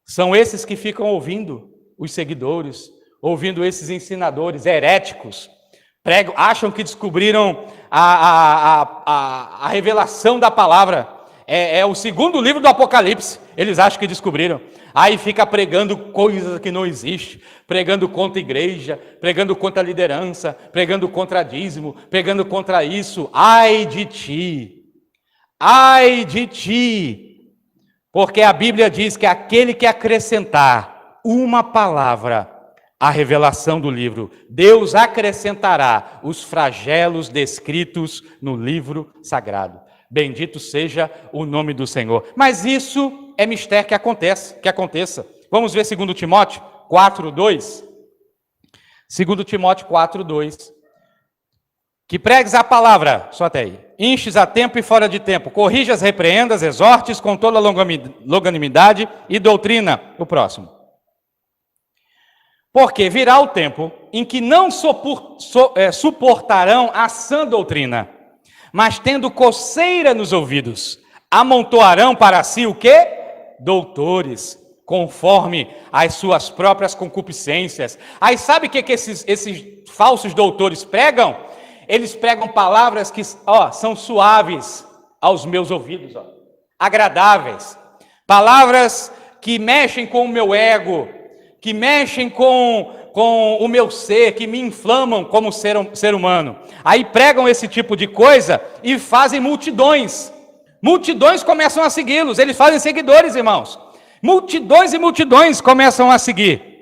São esses que ficam ouvindo os seguidores, ouvindo esses ensinadores heréticos, acham que descobriram a revelação da palavra. É o segundo livro do Apocalipse, eles acham que descobriram. Aí fica pregando coisas que não existem, pregando contra a igreja, pregando contra a liderança, pregando contra dízimo, pregando contra isso. Ai de ti, porque a Bíblia diz que aquele que acrescentar uma palavra à revelação do livro, Deus acrescentará os flagelos descritos no livro sagrado. Bendito seja o nome do Senhor. Mas isso é mistério que aconteça. Vamos ver 2 Timóteo 4:2. 2 Timóteo 4:2. Que pregues a palavra, só até aí. Enches a tempo e fora de tempo. Corrijas, repreendas, exortes com toda longanimidade e doutrina. O próximo. Porque virá o tempo em que não suportarão a sã doutrina, mas tendo coceira nos ouvidos, amontoarão para si o quê? Doutores, conforme as suas próprias concupiscências. Aí sabe o que esses falsos doutores pregam? Eles pregam palavras que são suaves aos meus ouvidos, agradáveis. Palavras que mexem com o meu ego, que mexem com o meu ser, que me inflamam como ser humano. Aí pregam esse tipo de coisa e fazem multidões. Multidões começam a segui-los, eles fazem seguidores, irmãos. Multidões e multidões começam a seguir.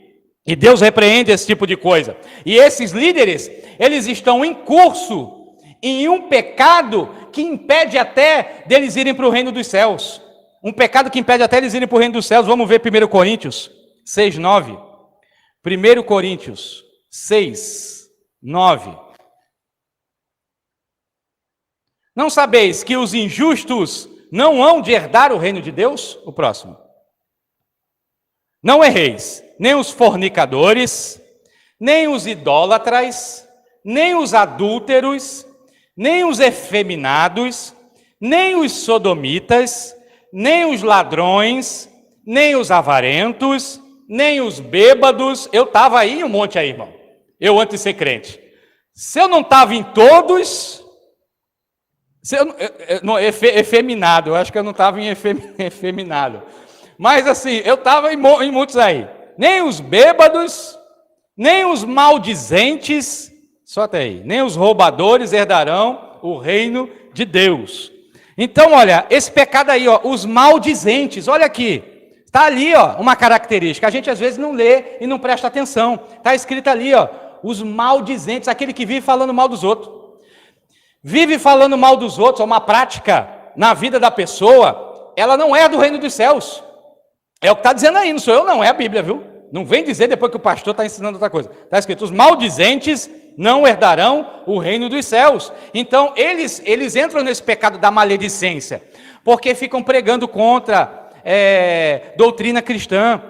E Deus repreende esse tipo de coisa. E esses líderes, eles estão em curso em um pecado que impede até deles irem para o reino dos céus. Um pecado que impede até eles irem para o reino dos céus. Vamos ver 1 Coríntios 6:9. 1 Coríntios 6:9. Não sabeis que os injustos não hão de herdar o reino de Deus? O próximo. Não erreis, nem os fornicadores, nem os idólatras, nem os adúlteros, nem os efeminados, nem os sodomitas, nem os ladrões, nem os avarentos, nem os bêbados. Eu estava aí em um monte aí, irmão. Eu antes de ser crente. Se eu não estava em todos... efeminado, eu acho que eu não estava em efeminado. Mas assim, eu estava em muitos aí. Nem os bêbados, nem os maldizentes, só até aí, nem os roubadores herdarão o reino de Deus. Então, olha, esse pecado aí, os maldizentes, olha aqui. Está ali, uma característica. A gente às vezes não lê e não presta atenção. Está escrito ali, os maldizentes, aquele que vive falando mal dos outros. Vive falando mal dos outros, é uma prática na vida da pessoa, ela não é do reino dos céus. É o que está dizendo aí, não sou eu não, é a Bíblia, viu? Não vem dizer depois que o pastor está ensinando outra coisa. Está escrito, os maldizentes não herdarão o reino dos céus. Então, eles entram nesse pecado da maledicência, porque ficam pregando contra doutrina cristã,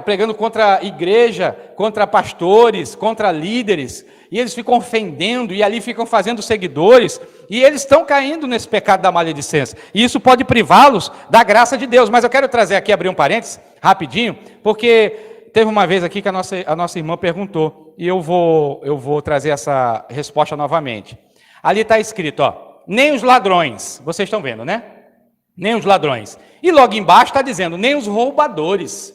pregando contra a igreja, contra pastores, contra líderes, e eles ficam ofendendo, e ali ficam fazendo seguidores, e eles estão caindo nesse pecado da maledicência, e isso pode privá-los da graça de Deus. Mas eu quero trazer aqui, abrir um parênteses, rapidinho, porque teve uma vez aqui que a nossa irmã perguntou, e eu vou trazer essa resposta novamente. Ali está escrito, nem os ladrões, vocês estão vendo, né? Nem os ladrões. E logo embaixo está dizendo, nem os roubadores.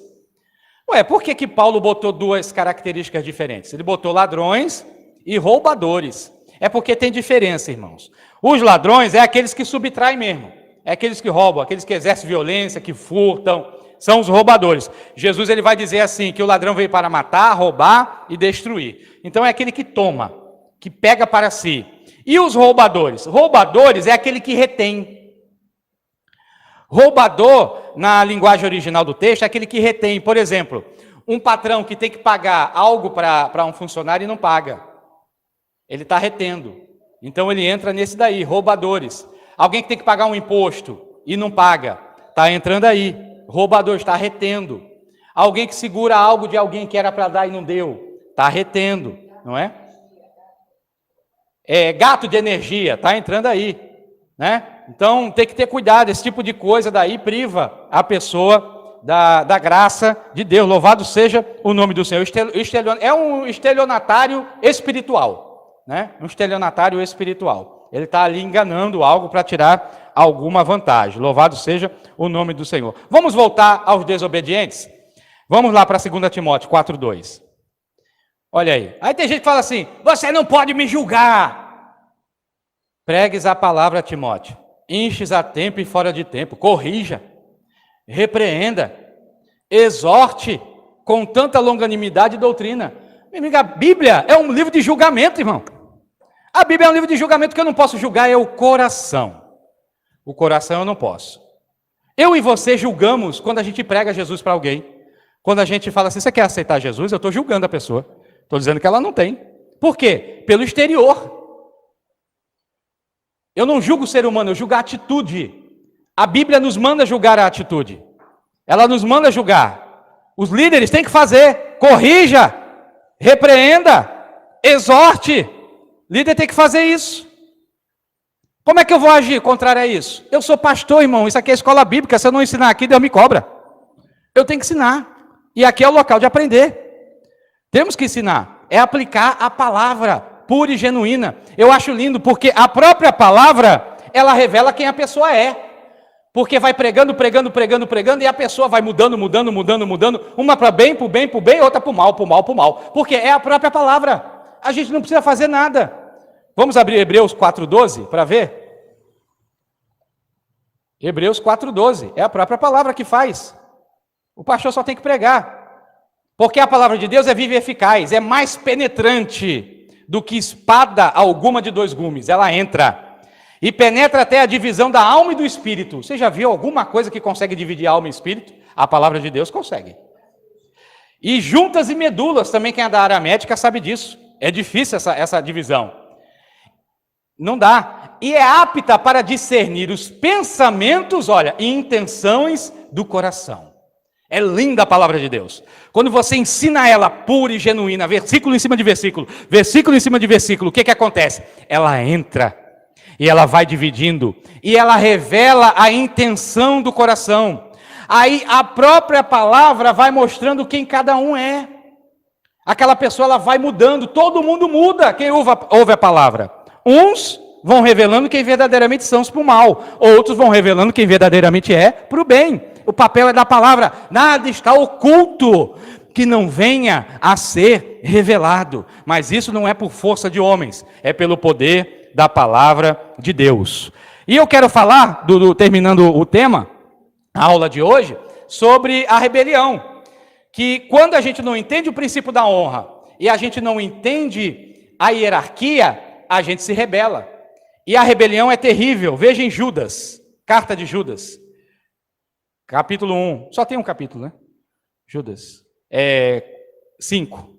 Ué, por que Paulo botou duas características diferentes? Ele botou ladrões e roubadores. É porque tem diferença, irmãos. Os ladrões é aqueles que subtraem mesmo. É aqueles que roubam, aqueles que exercem violência, que furtam. São os roubadores. Jesus ele vai dizer assim, que o ladrão veio para matar, roubar e destruir. Então é aquele que toma, que pega para si. E os roubadores? Roubadores é aquele que retém. Roubador, na linguagem original do texto, é aquele que retém. Por exemplo, um patrão que tem que pagar algo para um funcionário e não paga. Ele está retendo. Então ele entra nesse daí, roubadores. Alguém que tem que pagar um imposto e não paga, está entrando aí. Roubador, está retendo. Alguém que segura algo de alguém que era para dar e não deu, está retendo, não é? Gato de energia, está entrando aí, né? Então, tem que ter cuidado, esse tipo de coisa daí priva a pessoa da graça de Deus. Louvado seja o nome do Senhor. É um estelionatário espiritual, né? Um estelionatário espiritual. Ele está ali enganando algo para tirar alguma vantagem. Louvado seja o nome do Senhor. Vamos voltar aos desobedientes? Vamos lá para 2 Timóteo 4:2. Olha aí. Aí tem gente que fala assim, você não pode me julgar. Pregues a palavra, Timóteo. Enches a tempo e fora de tempo. Corrija, repreenda, exorte com tanta longanimidade e doutrina. Minha amiga, a Bíblia é um livro de julgamento, irmão. A Bíblia é um livro de julgamento que eu não posso julgar, é o coração. O coração eu não posso. Eu e você julgamos quando a gente prega Jesus para alguém. Quando a gente fala assim, você quer aceitar Jesus? Eu estou julgando a pessoa. Estou dizendo que ela não tem. Por quê? Pelo exterior. Eu não julgo o ser humano, eu julgo a atitude. A Bíblia nos manda julgar a atitude. Ela nos manda julgar. Os líderes têm que fazer. Corrija, repreenda, exorte. O líder tem que fazer isso. Como é que eu vou agir contrário a isso? Eu sou pastor, irmão. Isso aqui é escola bíblica. Se eu não ensinar aqui, Deus me cobra. Eu tenho que ensinar. E aqui é o local de aprender. Temos que ensinar. É aplicar a palavra pura e genuína. Eu acho lindo porque a própria palavra, ela revela quem a pessoa é. Porque vai pregando, e a pessoa vai mudando, uma para bem, para o bem, outra para o mal. Porque é a própria palavra. A gente não precisa fazer nada. Vamos abrir Hebreus 4:12 para ver? Hebreus 4:12, é a própria palavra que faz. O pastor só tem que pregar. Porque a palavra de Deus é viva e eficaz, é mais penetrante do que espada alguma de 2 gumes. Ela entra e penetra até a divisão da alma e do espírito. Você já viu alguma coisa que consegue dividir alma e espírito? A palavra de Deus consegue. E juntas e medulas, também quem é da área médica sabe disso. É difícil essa divisão. Não dá. E é apta para discernir os pensamentos, olha, e intenções do coração. É linda a palavra de Deus. Quando você ensina ela pura e genuína, versículo em cima de versículo, o que acontece? Ela entra e ela vai dividindo e ela revela a intenção do coração. Aí a própria palavra vai mostrando quem cada um é. Aquela pessoa ela vai mudando, todo mundo muda quem ouve a palavra. Uns vão revelando quem verdadeiramente são para o mal, outros vão revelando quem verdadeiramente é para o bem. O papel é da palavra, nada está oculto que não venha a ser revelado, mas isso não é por força de homens, é pelo poder da palavra de Deus. E eu quero falar, terminando o tema, a aula de hoje, sobre a rebelião, que quando a gente não entende o princípio da honra, e a gente não entende a hierarquia, a gente se rebela, e a rebelião é terrível. Veja em Judas, carta de Judas, capítulo 1, só tem um capítulo, né? Judas, 5.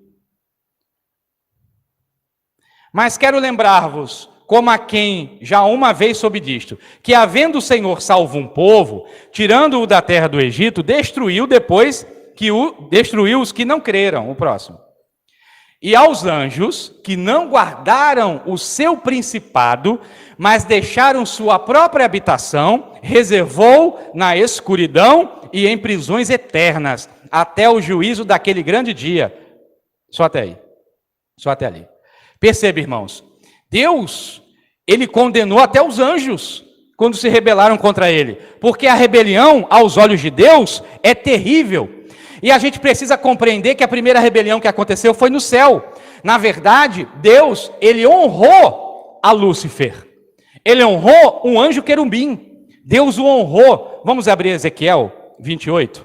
Mas quero lembrar-vos, como a quem já uma vez soube disto, que havendo o Senhor salvo um povo, tirando-o da terra do Egito, destruiu depois destruiu os que não creram. O próximo. E aos anjos que não guardaram o seu principado, mas deixaram sua própria habitação, reservou na escuridão e em prisões eternas, até o juízo daquele grande dia. Só até aí. Só até ali. Perceba, irmãos, Deus, ele condenou até os anjos quando se rebelaram contra ele, porque a rebelião, aos olhos de Deus, é terrível. E a gente precisa compreender que a primeira rebelião que aconteceu foi no céu. Na verdade, Deus, ele honrou a Lúcifer. Ele honrou um anjo querubim. Deus o honrou. Vamos abrir Ezequiel 28.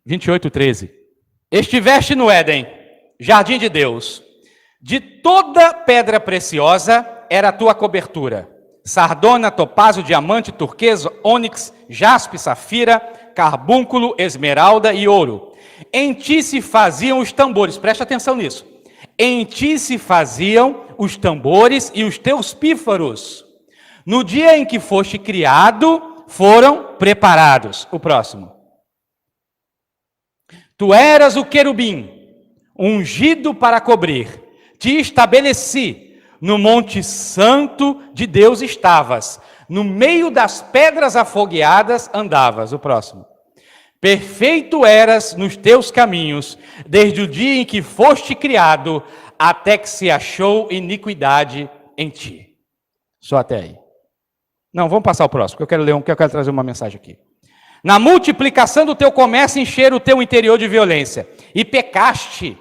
28:13. Estiveste no Éden, jardim de Deus. De toda pedra preciosa era a tua cobertura. Sardônia, topázio, diamante, turquesa, ônix, jaspe, safira, carbúnculo, esmeralda e ouro. Em ti se faziam os tambores, presta atenção nisso. Em ti se faziam os tambores e os teus pífaros. No dia em que foste criado, foram preparados. O próximo. Tu eras o querubim, ungido para cobrir. Te estabeleci. No monte santo de Deus estavas. No meio das pedras afogueadas andavas. O próximo. Perfeito eras nos teus caminhos, desde o dia em que foste criado, até que se achou iniquidade em ti. Só até aí. Não, vamos passar o próximo, porque eu quero trazer uma mensagem aqui. Na multiplicação do teu comércio, encher o teu interior de violência. E pecaste.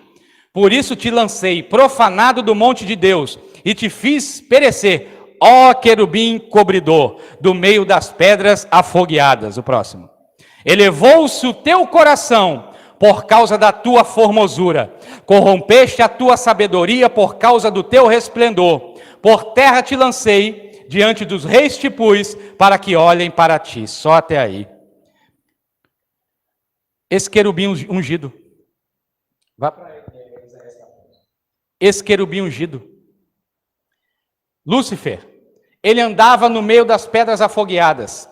Por isso te lancei, profanado do monte de Deus, e te fiz perecer, ó querubim cobridor, do meio das pedras afogueadas. O próximo. Elevou-se o teu coração por causa da tua formosura, corrompeste a tua sabedoria por causa do teu resplendor. Por terra te lancei, diante dos reis te pus, para que olhem para ti. Só até aí. Esse querubim ungido. Vá para ele. Esse querubim ungido. Lúcifer, ele andava no meio das pedras afogueadas.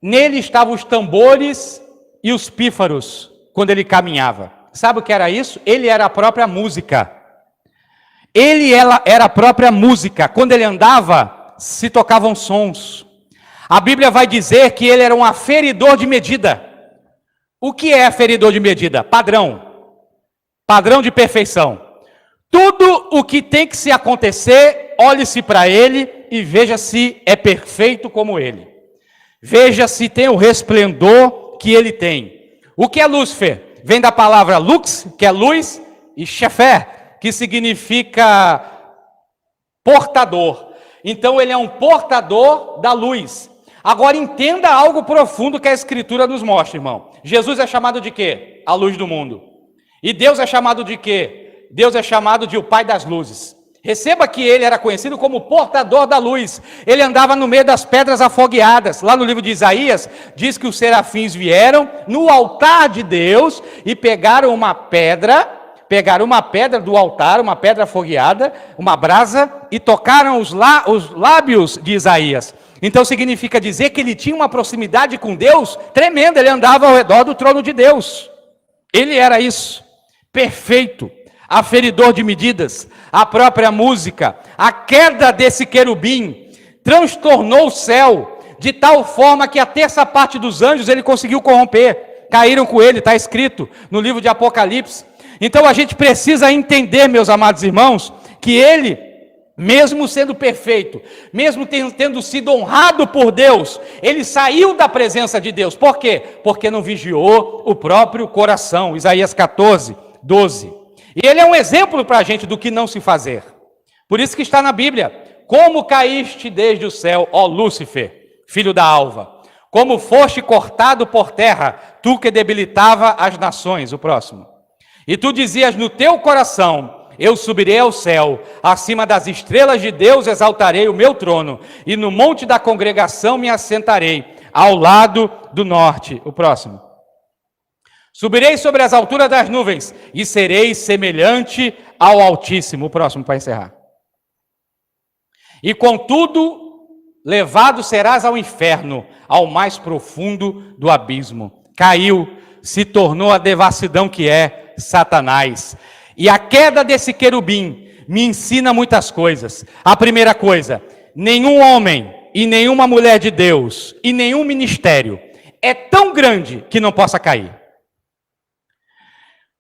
Nele estavam os tambores e os pífaros, quando ele caminhava. Sabe o que era isso? Ele era a própria música. Ela era a própria música. Quando ele andava, se tocavam sons. A Bíblia vai dizer que ele era um aferidor de medida. O que é aferidor de medida? Padrão. Padrão de perfeição. Tudo o que tem que se acontecer, olhe-se para ele e veja se é perfeito como ele. Veja se tem o resplendor que ele tem. O que é Lúcifer? Vem da palavra lux, que é luz, e shefer, que significa portador. Então ele é um portador da luz. Agora entenda algo profundo que a Escritura nos mostra, irmão. Jesus é chamado de quê? A luz do mundo. E Deus é chamado de quê? Deus é chamado de o Pai das luzes. Receba que ele era conhecido como portador da luz. Ele andava no meio das pedras afogueadas. Lá no livro de Isaías, diz que os serafins vieram no altar de Deus e pegaram uma pedra do altar, uma pedra afogueada, uma brasa, e tocaram os lábios de Isaías. Então significa dizer que ele tinha uma proximidade com Deus tremenda. Ele andava ao redor do trono de Deus. Ele era isso. Perfeito, aferidor de medidas, a própria música. A queda desse querubim transtornou o céu, de tal forma que a terça parte dos anjos ele conseguiu corromper, caíram com ele, está escrito no livro de Apocalipse. Então a gente precisa entender, meus amados irmãos, que ele, mesmo sendo perfeito, mesmo tendo sido honrado por Deus, ele saiu da presença de Deus. Por quê? Porque não vigiou o próprio coração. Isaías 14:12. E ele é um exemplo para a gente do que não se fazer. Por isso que está na Bíblia: como caíste desde o céu, ó Lúcifer, filho da alva, como foste cortado por terra, tu que debilitava as nações. O próximo. E tu dizias no teu coração: eu subirei ao céu, acima das estrelas de Deus exaltarei o meu trono, e no monte da congregação me assentarei, ao lado do norte. O próximo. Subirei sobre as alturas das nuvens, e serei semelhante ao Altíssimo. O próximo, para encerrar. E contudo, levado serás ao inferno, ao mais profundo do abismo. Caiu, se tornou a devassidão que é Satanás. E a queda desse querubim me ensina muitas coisas. A primeira coisa, nenhum homem e nenhuma mulher de Deus e nenhum ministério é tão grande que não possa cair.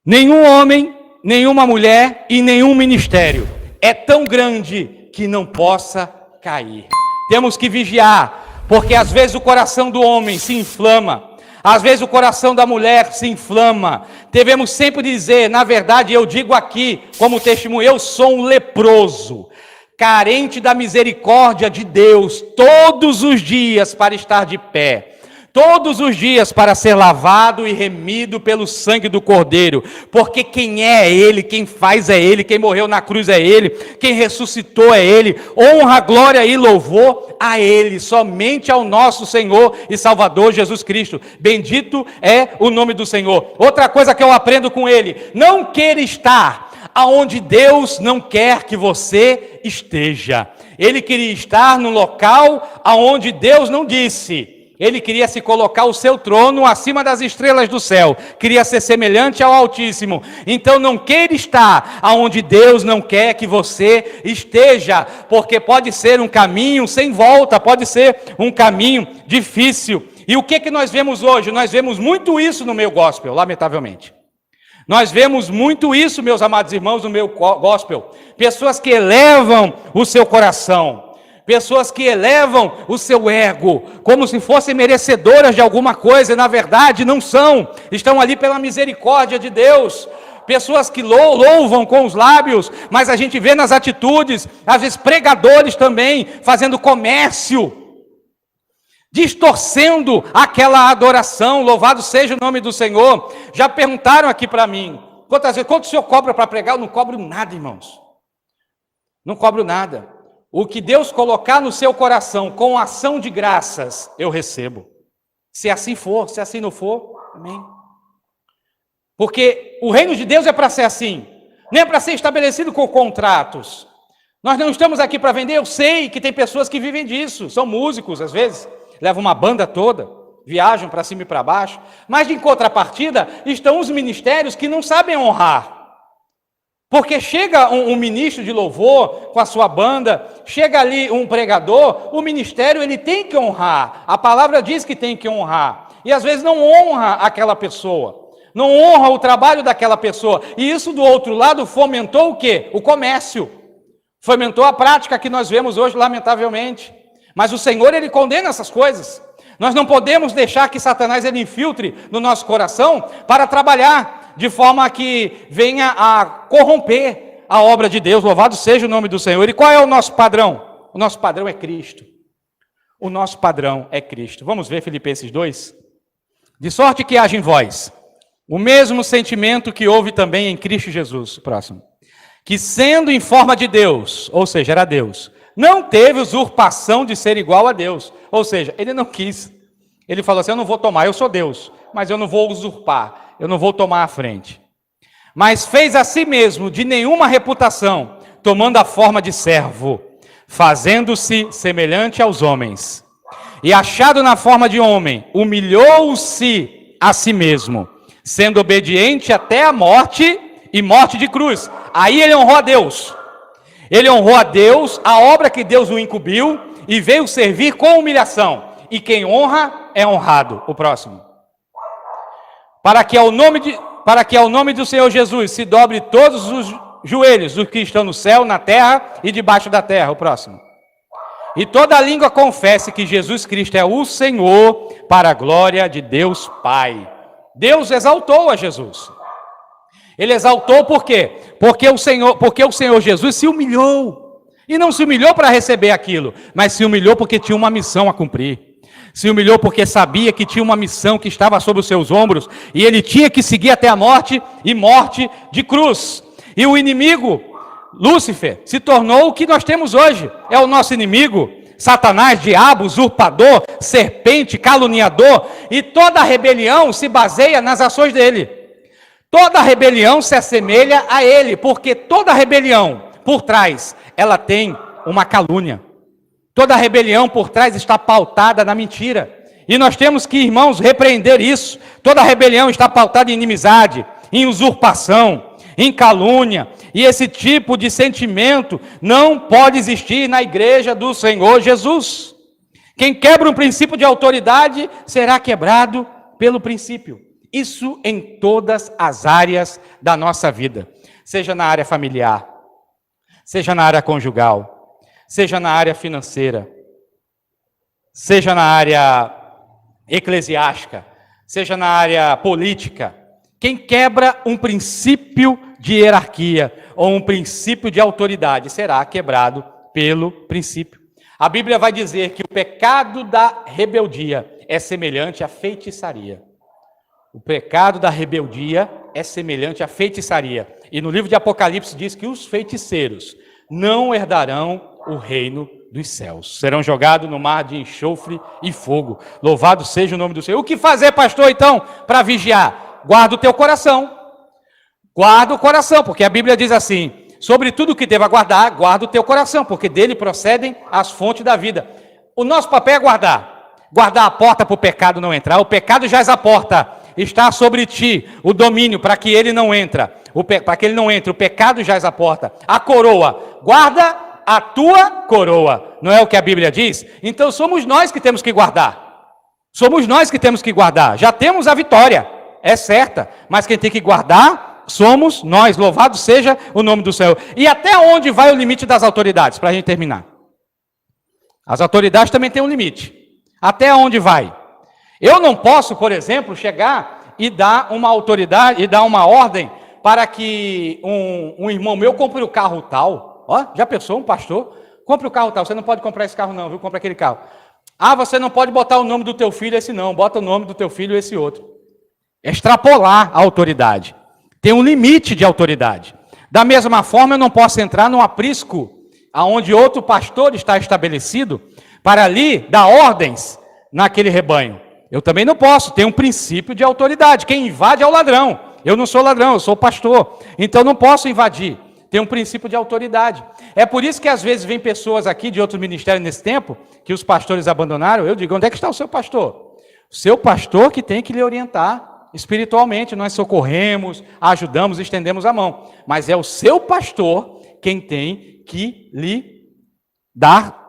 Nenhum homem, nenhuma mulher e nenhum ministério é tão grande que não possa cair. Temos que vigiar, porque às vezes o coração do homem se inflama, às vezes o coração da mulher se inflama. Devemos sempre dizer, na verdade, eu digo aqui, como testemunho, eu sou um leproso, carente da misericórdia de Deus, todos os dias para estar de pé, todos os dias para ser lavado e remido pelo sangue do Cordeiro, porque quem é Ele, quem faz é Ele, quem morreu na cruz é Ele, quem ressuscitou é Ele, honra, glória e louvor a Ele, somente ao nosso Senhor e Salvador Jesus Cristo. Bendito é o nome do Senhor. Outra coisa que eu aprendo com Ele, não queira estar aonde Deus não quer que você esteja. Ele queria estar no local aonde Deus não disse. Ele queria se colocar o seu trono acima das estrelas do céu. Queria ser semelhante ao Altíssimo. Então não queira estar aonde Deus não quer que você esteja, porque pode ser um caminho sem volta, pode ser um caminho difícil. E o que nós vemos hoje? Nós vemos muito isso no meio gospel, lamentavelmente. Nós vemos muito isso, meus amados irmãos, no meio gospel. Pessoas que elevam o seu coração. Pessoas que elevam o seu ego, como se fossem merecedoras de alguma coisa, e na verdade não são, estão ali pela misericórdia de Deus. Pessoas que louvam com os lábios, mas a gente vê nas atitudes, às vezes pregadores também, fazendo comércio, distorcendo aquela adoração. Louvado seja o nome do Senhor. Já perguntaram aqui para mim, quanto o senhor cobra para pregar? Eu não cobro nada, irmãos, não cobro nada. O que Deus colocar no seu coração com ação de graças, eu recebo. Se assim for, se assim não for, amém. Porque o reino de Deus é para ser assim, não é para ser estabelecido com contratos. Nós não estamos aqui para vender, eu sei que tem pessoas que vivem disso, são músicos às vezes, levam uma banda toda, viajam para cima e para baixo, mas em contrapartida estão os ministérios que não sabem honrar. Porque chega um ministro de louvor com a sua banda, chega ali um pregador, o ministério ele tem que honrar, a palavra diz que tem que honrar, e às vezes não honra aquela pessoa, não honra o trabalho daquela pessoa, e isso do outro lado fomentou o quê? O comércio, fomentou a prática que nós vemos hoje, lamentavelmente. Mas o Senhor ele condena essas coisas. Nós não podemos deixar que Satanás ele infiltre no nosso coração para trabalhar de forma que venha a corromper a obra de Deus. Louvado seja o nome do Senhor. E qual é o nosso padrão? O nosso padrão é Cristo. O nosso padrão é Cristo. Vamos ver Filipenses 2? De sorte que haja em vós o mesmo sentimento que houve também em Cristo Jesus. Próximo. Que sendo em forma de Deus, ou seja, era Deus, não teve usurpação de ser igual a Deus. Ou seja, ele não quis. Ele falou assim, eu não vou tomar, eu sou Deus, mas eu não vou usurpar. Eu não vou tomar a frente. Mas fez a si mesmo de nenhuma reputação, tomando a forma de servo, fazendo-se semelhante aos homens. E achado na forma de homem, humilhou-se a si mesmo, sendo obediente até a morte e morte de cruz. Aí ele honrou a Deus. Ele honrou a Deus, a obra que Deus o incumbiu, e veio servir com humilhação. E quem honra é honrado. O próximo. Para que ao nome do Senhor Jesus se dobre todos os joelhos dos que estão no céu, na terra e debaixo da terra. O próximo. E toda língua confesse que Jesus Cristo é o Senhor, para a glória de Deus Pai. Deus exaltou a Jesus. Ele exaltou por quê? Porque o Senhor Jesus se humilhou. E não se humilhou para receber aquilo, mas se humilhou porque tinha uma missão a cumprir. Se humilhou porque sabia que tinha uma missão que estava sobre os seus ombros, e ele tinha que seguir até a morte, e morte de cruz. E o inimigo, Lúcifer, se tornou o que nós temos hoje. É o nosso inimigo, Satanás, diabo, usurpador, serpente, caluniador, e toda rebelião se baseia nas ações dele. Toda rebelião se assemelha a ele, porque toda rebelião, por trás, ela tem uma calúnia. Toda rebelião por trás está pautada na mentira. E nós temos que, irmãos, repreender isso. Toda rebelião está pautada em inimizade, em usurpação, em calúnia. E esse tipo de sentimento não pode existir na igreja do Senhor Jesus. Quem quebra um princípio de autoridade será quebrado pelo princípio. Isso em todas as áreas da nossa vida. Seja na área familiar, seja na área conjugal, seja na área financeira, seja na área eclesiástica, seja na área política. Quem quebra um princípio de hierarquia ou um princípio de autoridade será quebrado pelo princípio. A Bíblia vai dizer que o pecado da rebeldia é semelhante à feitiçaria. O pecado da rebeldia é semelhante à feitiçaria. E no livro de Apocalipse diz que os feiticeiros não herdarão o reino dos céus. Serão jogados no mar de enxofre e fogo. Louvado seja o nome do Senhor. O que fazer, pastor, então, para vigiar? Guarda o teu coração. Guarda o coração, porque a Bíblia diz assim: sobre tudo que deva guardar, guarda o teu coração, porque dele procedem as fontes da vida. O nosso papel é guardar. Guardar a porta para o pecado não entrar. O pecado jaz à porta. Está sobre ti o domínio para que ele não entre. Para que ele não entre. O pecado jaz à porta. A coroa. Guarda a tua coroa. Não é o que a Bíblia diz? Então somos nós que temos que guardar. Somos nós que temos que guardar. Já temos a vitória. É certa. Mas quem tem que guardar somos nós. Louvado seja o nome do Senhor. E até onde vai o limite das autoridades? Para a gente terminar. As autoridades também têm um limite. Até onde vai? Eu não posso, por exemplo, chegar e dar uma autoridade, e dar uma ordem para que um irmão meu compre o carro tal. Ó, já pensou, um pastor? Compre o carro tal. Você não pode comprar esse carro não, viu? Compra aquele carro. Ah, você não pode botar o nome do teu filho esse não. Bota o nome do teu filho esse outro. Extrapolar a autoridade. Tem um limite de autoridade. Da mesma forma, eu não posso entrar num aprisco aonde outro pastor está estabelecido para ali dar ordens naquele rebanho. Eu também não posso, tem um princípio de autoridade. Quem invade é o ladrão. Eu não sou ladrão, eu sou pastor. Então não posso invadir. Tem um princípio de autoridade. É por isso que às vezes vem pessoas aqui de outros ministérios nesse tempo, que os pastores abandonaram. Eu digo, onde é que está o seu pastor? O seu pastor que tem que lhe orientar espiritualmente. Nós socorremos, ajudamos, estendemos a mão. Mas é o seu pastor quem tem que lhe dar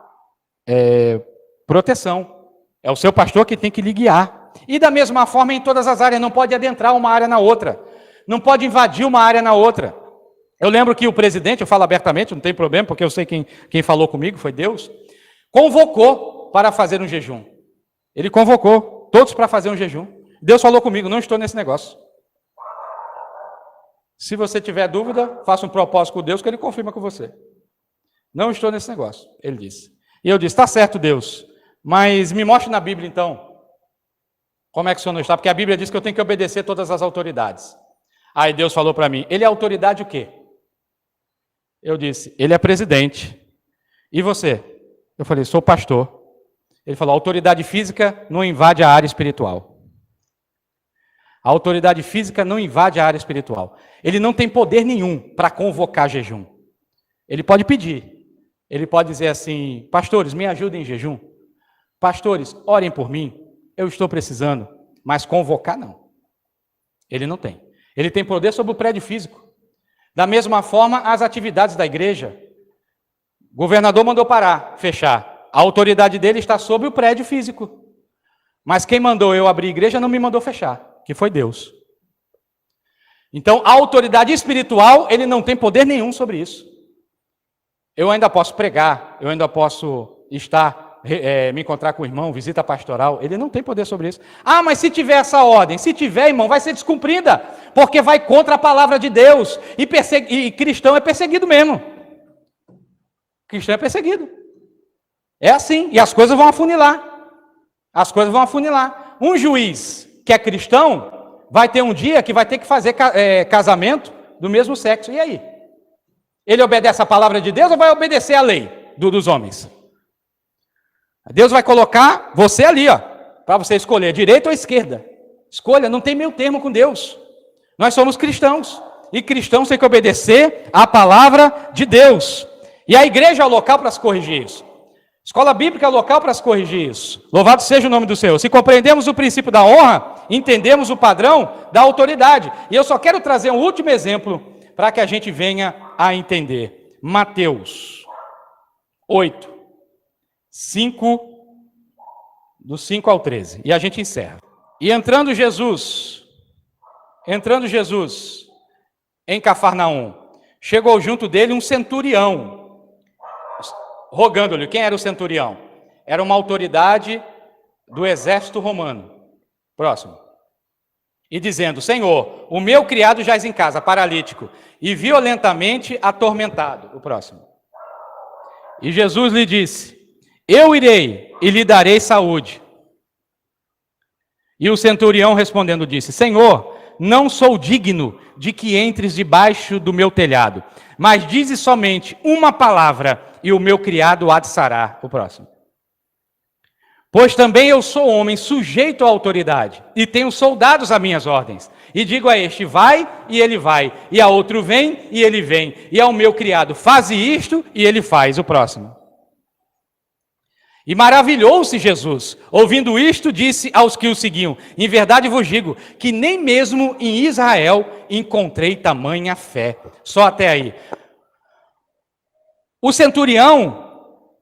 proteção. É o seu pastor que tem que lhe guiar. E da mesma forma em todas as áreas, não pode adentrar uma área na outra. Não pode invadir uma área na outra. Eu lembro que o presidente, eu falo abertamente, não tem problema, porque eu sei quem falou comigo, foi Deus, convocou para fazer um jejum. Ele convocou todos para fazer um jejum. Deus falou comigo, não estou nesse negócio. Se você tiver dúvida, faça um propósito com Deus que Ele confirma com você. Não estou nesse negócio, Ele disse. E eu disse, está certo, Deus. Mas me mostre na Bíblia, então, como é que o senhor não está? Porque a Bíblia diz que eu tenho que obedecer todas as autoridades. Aí Deus falou para mim, ele é autoridade o quê? Eu disse, ele é presidente. E você? Eu falei, sou pastor. Ele falou, a autoridade física não invade a área espiritual. A autoridade física não invade a área espiritual. Ele não tem poder nenhum para convocar jejum. Ele pode pedir. Ele pode dizer assim, pastores, me ajudem em jejum. Pastores, orem por mim, eu estou precisando, mas convocar não. Ele não tem. Ele tem poder sobre o prédio físico. Da mesma forma, as atividades da igreja. O governador mandou parar, fechar. A autoridade dele está sobre o prédio físico. Mas quem mandou eu abrir a igreja não me mandou fechar, que foi Deus. Então, a autoridade espiritual, ele não tem poder nenhum sobre isso. Eu ainda posso pregar, eu ainda posso me encontrar com o irmão, visita pastoral, ele não tem poder sobre isso. Ah, mas se tiver essa ordem, se tiver, irmão, vai ser descumprida, porque vai contra a palavra de Deus, e cristão é perseguido mesmo. Cristão é perseguido. É assim, e as coisas vão afunilar. As coisas vão afunilar. Um juiz que é cristão, vai ter um dia que vai ter que fazer casamento do mesmo sexo, e aí? Ele obedece a palavra de Deus ou vai obedecer a lei dos homens? Deus vai colocar você ali, ó, para você escolher direita ou esquerda. Escolha, não tem meio termo com Deus. Nós somos cristãos, e cristãos têm que obedecer à palavra de Deus. E a igreja é o local para se corrigir isso. Escola bíblica local para se corrigir isso. Louvado seja o nome do Senhor. Se compreendemos o princípio da honra, entendemos o padrão da autoridade. E eu só quero trazer um último exemplo para que a gente venha a entender. Mateus 8, 5, do 5 ao 13. E a gente encerra. E entrando Jesus em Cafarnaum, chegou junto dele um centurião, rogando-lhe. Quem era o centurião? Era uma autoridade do exército romano. Próximo. E dizendo: Senhor, o meu criado jaz em casa, paralítico, e violentamente atormentado. O próximo. E Jesus lhe disse: eu irei e lhe darei saúde. E o centurião respondendo disse: Senhor, não sou digno de que entres debaixo do meu telhado, mas dize somente uma palavra e o meu criado há de sarar. O próximo. Pois também eu sou homem sujeito à autoridade, e tenho soldados a minhas ordens. E digo a este: vai, e ele vai. E a outro: vem, e ele vem. E ao meu criado: faze isto, e ele faz. O próximo. E maravilhou-se Jesus. Ouvindo isto, disse aos que o seguiam: em verdade vos digo, que nem mesmo em Israel encontrei tamanha fé. Só até aí. O centurião,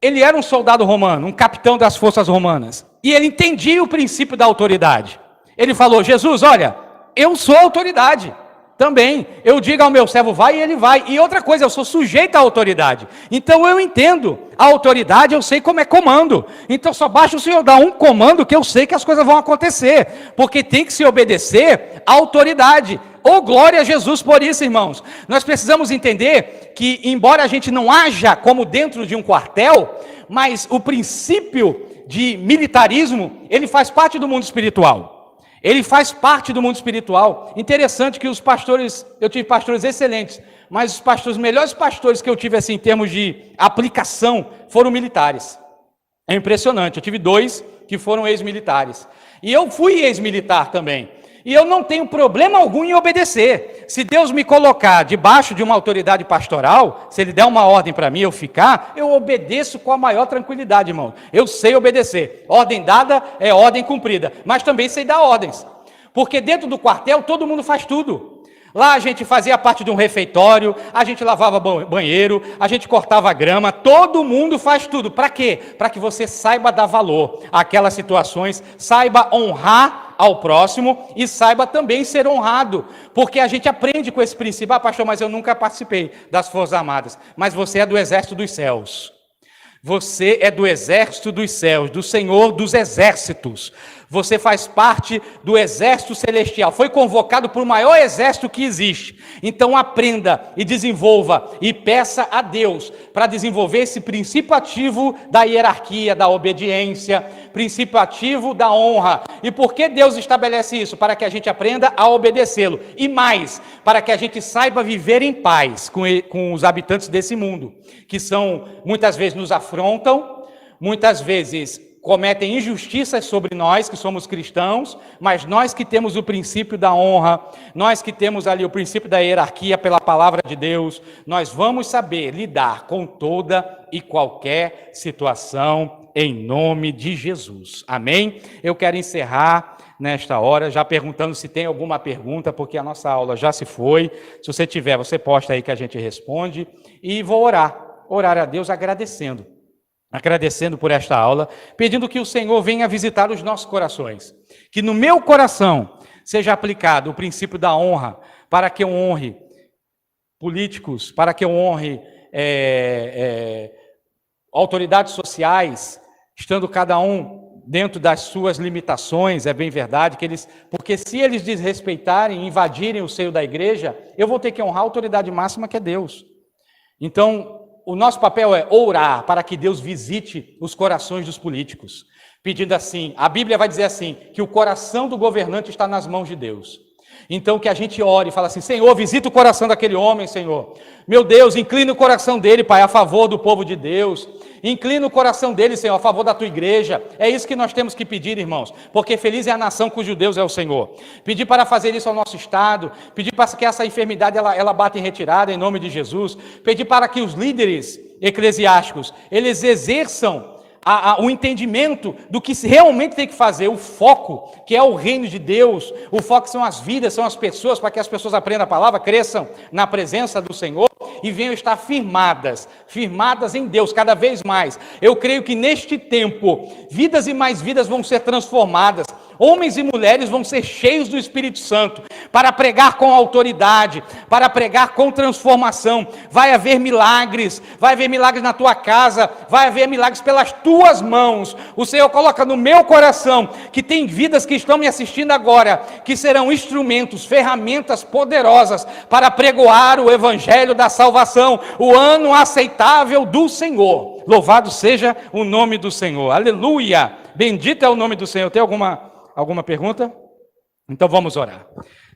ele era um soldado romano, um capitão das forças romanas. E ele entendia o princípio da autoridade. Ele falou: Jesus, olha, eu sou autoridade também. Eu digo ao meu servo: vai, e ele vai. E outra coisa, eu sou sujeito à autoridade. Então eu entendo a autoridade, eu sei como é comando. Então só basta o Senhor dar um comando que eu sei que as coisas vão acontecer. Porque tem que se obedecer à autoridade. Oh, glória a Jesus por isso, irmãos. Nós precisamos entender que, embora a gente não haja como dentro de um quartel, mas o princípio de militarismo, ele faz parte do mundo espiritual. Ele faz parte do mundo espiritual. Interessante que os pastores, eu tive pastores excelentes, mas os melhores pastores que eu tive assim, em termos de aplicação foram militares. É impressionante, eu tive 2 que foram ex-militares. E eu fui ex-militar também. E eu não tenho problema algum em obedecer. Se Deus me colocar debaixo de uma autoridade pastoral, se Ele der uma ordem para mim eu ficar, eu obedeço com a maior tranquilidade, irmão. Eu sei obedecer. Ordem dada é ordem cumprida. Mas também sei dar ordens. Porque dentro do quartel todo mundo faz tudo. Lá a gente fazia parte de um refeitório, a gente lavava banheiro, a gente cortava grama, todo mundo faz tudo. Para quê? Para que você saiba dar valor àquelas situações, saiba honrar ao próximo e saiba também ser honrado. Porque a gente aprende com esse princípio: ah, pastor, mas eu nunca participei das Forças Armadas. Mas você é do exército dos céus. Você é do exército dos céus, do Senhor dos exércitos. Você faz parte do exército celestial. Foi convocado por o maior exército que existe. Então aprenda e desenvolva e peça a Deus para desenvolver esse princípio ativo da hierarquia, da obediência, princípio ativo da honra. E por que Deus estabelece isso? Para que a gente aprenda a obedecê-lo. E mais, para que a gente saiba viver em paz com os habitantes desse mundo, que muitas vezes nos afrontam, muitas vezes cometem injustiças sobre nós, que somos cristãos, mas nós que temos o princípio da honra, nós que temos ali o princípio da hierarquia pela palavra de Deus, nós vamos saber lidar com toda e qualquer situação em nome de Jesus. Amém? Eu quero encerrar nesta hora, já perguntando se tem alguma pergunta, porque a nossa aula já se foi. Se você tiver, você posta aí que a gente responde. E vou orar a Deus agradecendo por esta aula, pedindo que o Senhor venha visitar os nossos corações, que no meu coração seja aplicado o princípio da honra, para que eu honre políticos, para que eu honre autoridades sociais, estando cada um dentro das suas limitações. É bem verdade porque se eles desrespeitarem, invadirem o seio da igreja, eu vou ter que honrar a autoridade máxima, que é Deus. Então, o nosso papel é orar para que Deus visite os corações dos políticos, pedindo assim, a Bíblia vai dizer assim, que o coração do governante está nas mãos de Deus. Então que a gente ore e fale assim: Senhor, visita o coração daquele homem, Senhor. Meu Deus, inclina o coração dele, Pai, a favor do povo de Deus. Inclina o coração dele, Senhor, a favor da tua igreja. É isso que nós temos que pedir, irmãos, porque feliz é a nação cujo Deus é o Senhor. Pedir para fazer isso ao nosso estado, pedir para que essa enfermidade ela bata em retirada em nome de Jesus. Pedir para que os líderes eclesiásticos, eles exerçam o entendimento do que realmente tem que fazer, o foco, que é o reino de Deus, o foco são as vidas, são as pessoas, para que as pessoas aprendam a palavra, cresçam na presença do Senhor e venham estar firmadas em Deus cada vez mais. Eu creio que neste tempo, vidas e mais vidas vão ser transformadas, homens e mulheres vão ser cheios do Espírito Santo, para pregar com autoridade, para pregar com transformação. Vai haver milagres na tua casa, vai haver milagres pelas tuas mãos. O Senhor coloca no meu coração, que tem vidas que estão me assistindo agora, que serão instrumentos, ferramentas poderosas, para pregoar o Evangelho da salvação, o ano aceitável do Senhor. Louvado seja o nome do Senhor, aleluia, bendito é o nome do Senhor. Tem alguma pergunta? Então vamos orar.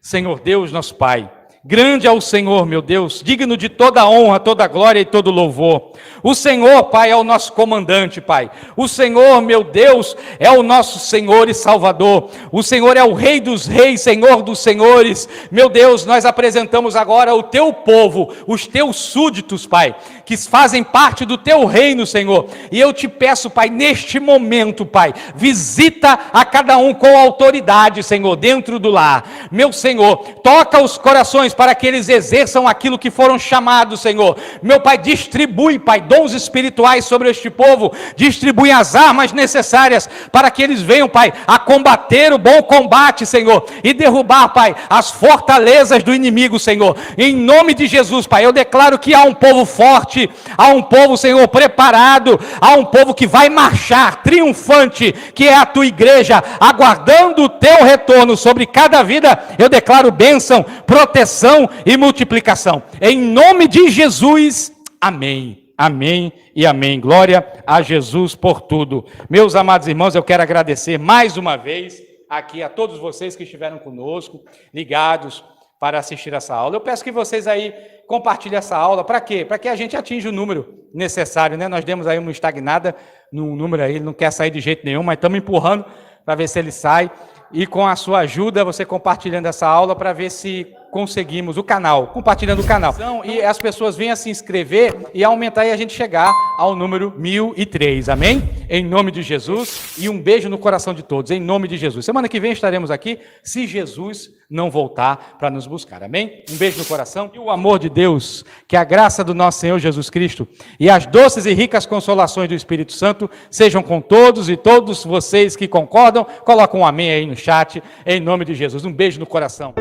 Senhor Deus, nosso Pai, grande é o Senhor, meu Deus, digno de toda honra, toda glória e todo louvor. O Senhor, Pai, é o nosso comandante, Pai. O Senhor, meu Deus, é o nosso Senhor e Salvador. O Senhor é o Rei dos reis, Senhor dos senhores. Meu Deus, nós apresentamos agora o Teu povo, os Teus súditos, Pai, que fazem parte do Teu reino, Senhor. E eu te peço, Pai, neste momento, Pai, visita a cada um com autoridade, Senhor, dentro do lar. Meu Senhor, toca os corações para que eles exerçam aquilo que foram chamados, Senhor. Meu Pai, distribui, Pai, dons espirituais sobre este povo, distribui as armas necessárias para que eles venham, Pai, a combater o bom combate, Senhor, e derrubar, Pai, as fortalezas do inimigo, Senhor. Em nome de Jesus, Pai, eu declaro que há um povo forte, há um povo, Senhor, preparado, há um povo que vai marchar triunfante, que é a Tua igreja, aguardando o Teu retorno sobre cada vida. Eu declaro bênção, proteção e multiplicação. Em nome de Jesus, amém. Amém e amém. Glória a Jesus por tudo. Meus amados irmãos, eu quero agradecer mais uma vez aqui a todos vocês que estiveram conosco, ligados para assistir essa aula. Eu peço que vocês aí compartilhem essa aula. Para quê? Para que a gente atinja o número necessário, né? Nós demos aí uma estagnada no número aí, ele não quer sair de jeito nenhum, mas estamos empurrando para ver se ele sai. E com a sua ajuda, você compartilhando essa aula para ver se conseguimos o canal, compartilhando o canal. E as pessoas venham se inscrever e aumentar e a gente chegar ao número 1003, amém? Em nome de Jesus, e um beijo no coração de todos, em nome de Jesus. Semana que vem estaremos aqui, se Jesus não voltar para nos buscar, amém? Um beijo no coração, e o amor de Deus, que a graça do nosso Senhor Jesus Cristo, e as doces e ricas consolações do Espírito Santo, sejam com todos e todos vocês que concordam, colocam um amém aí no chat, em nome de Jesus. Um beijo no coração.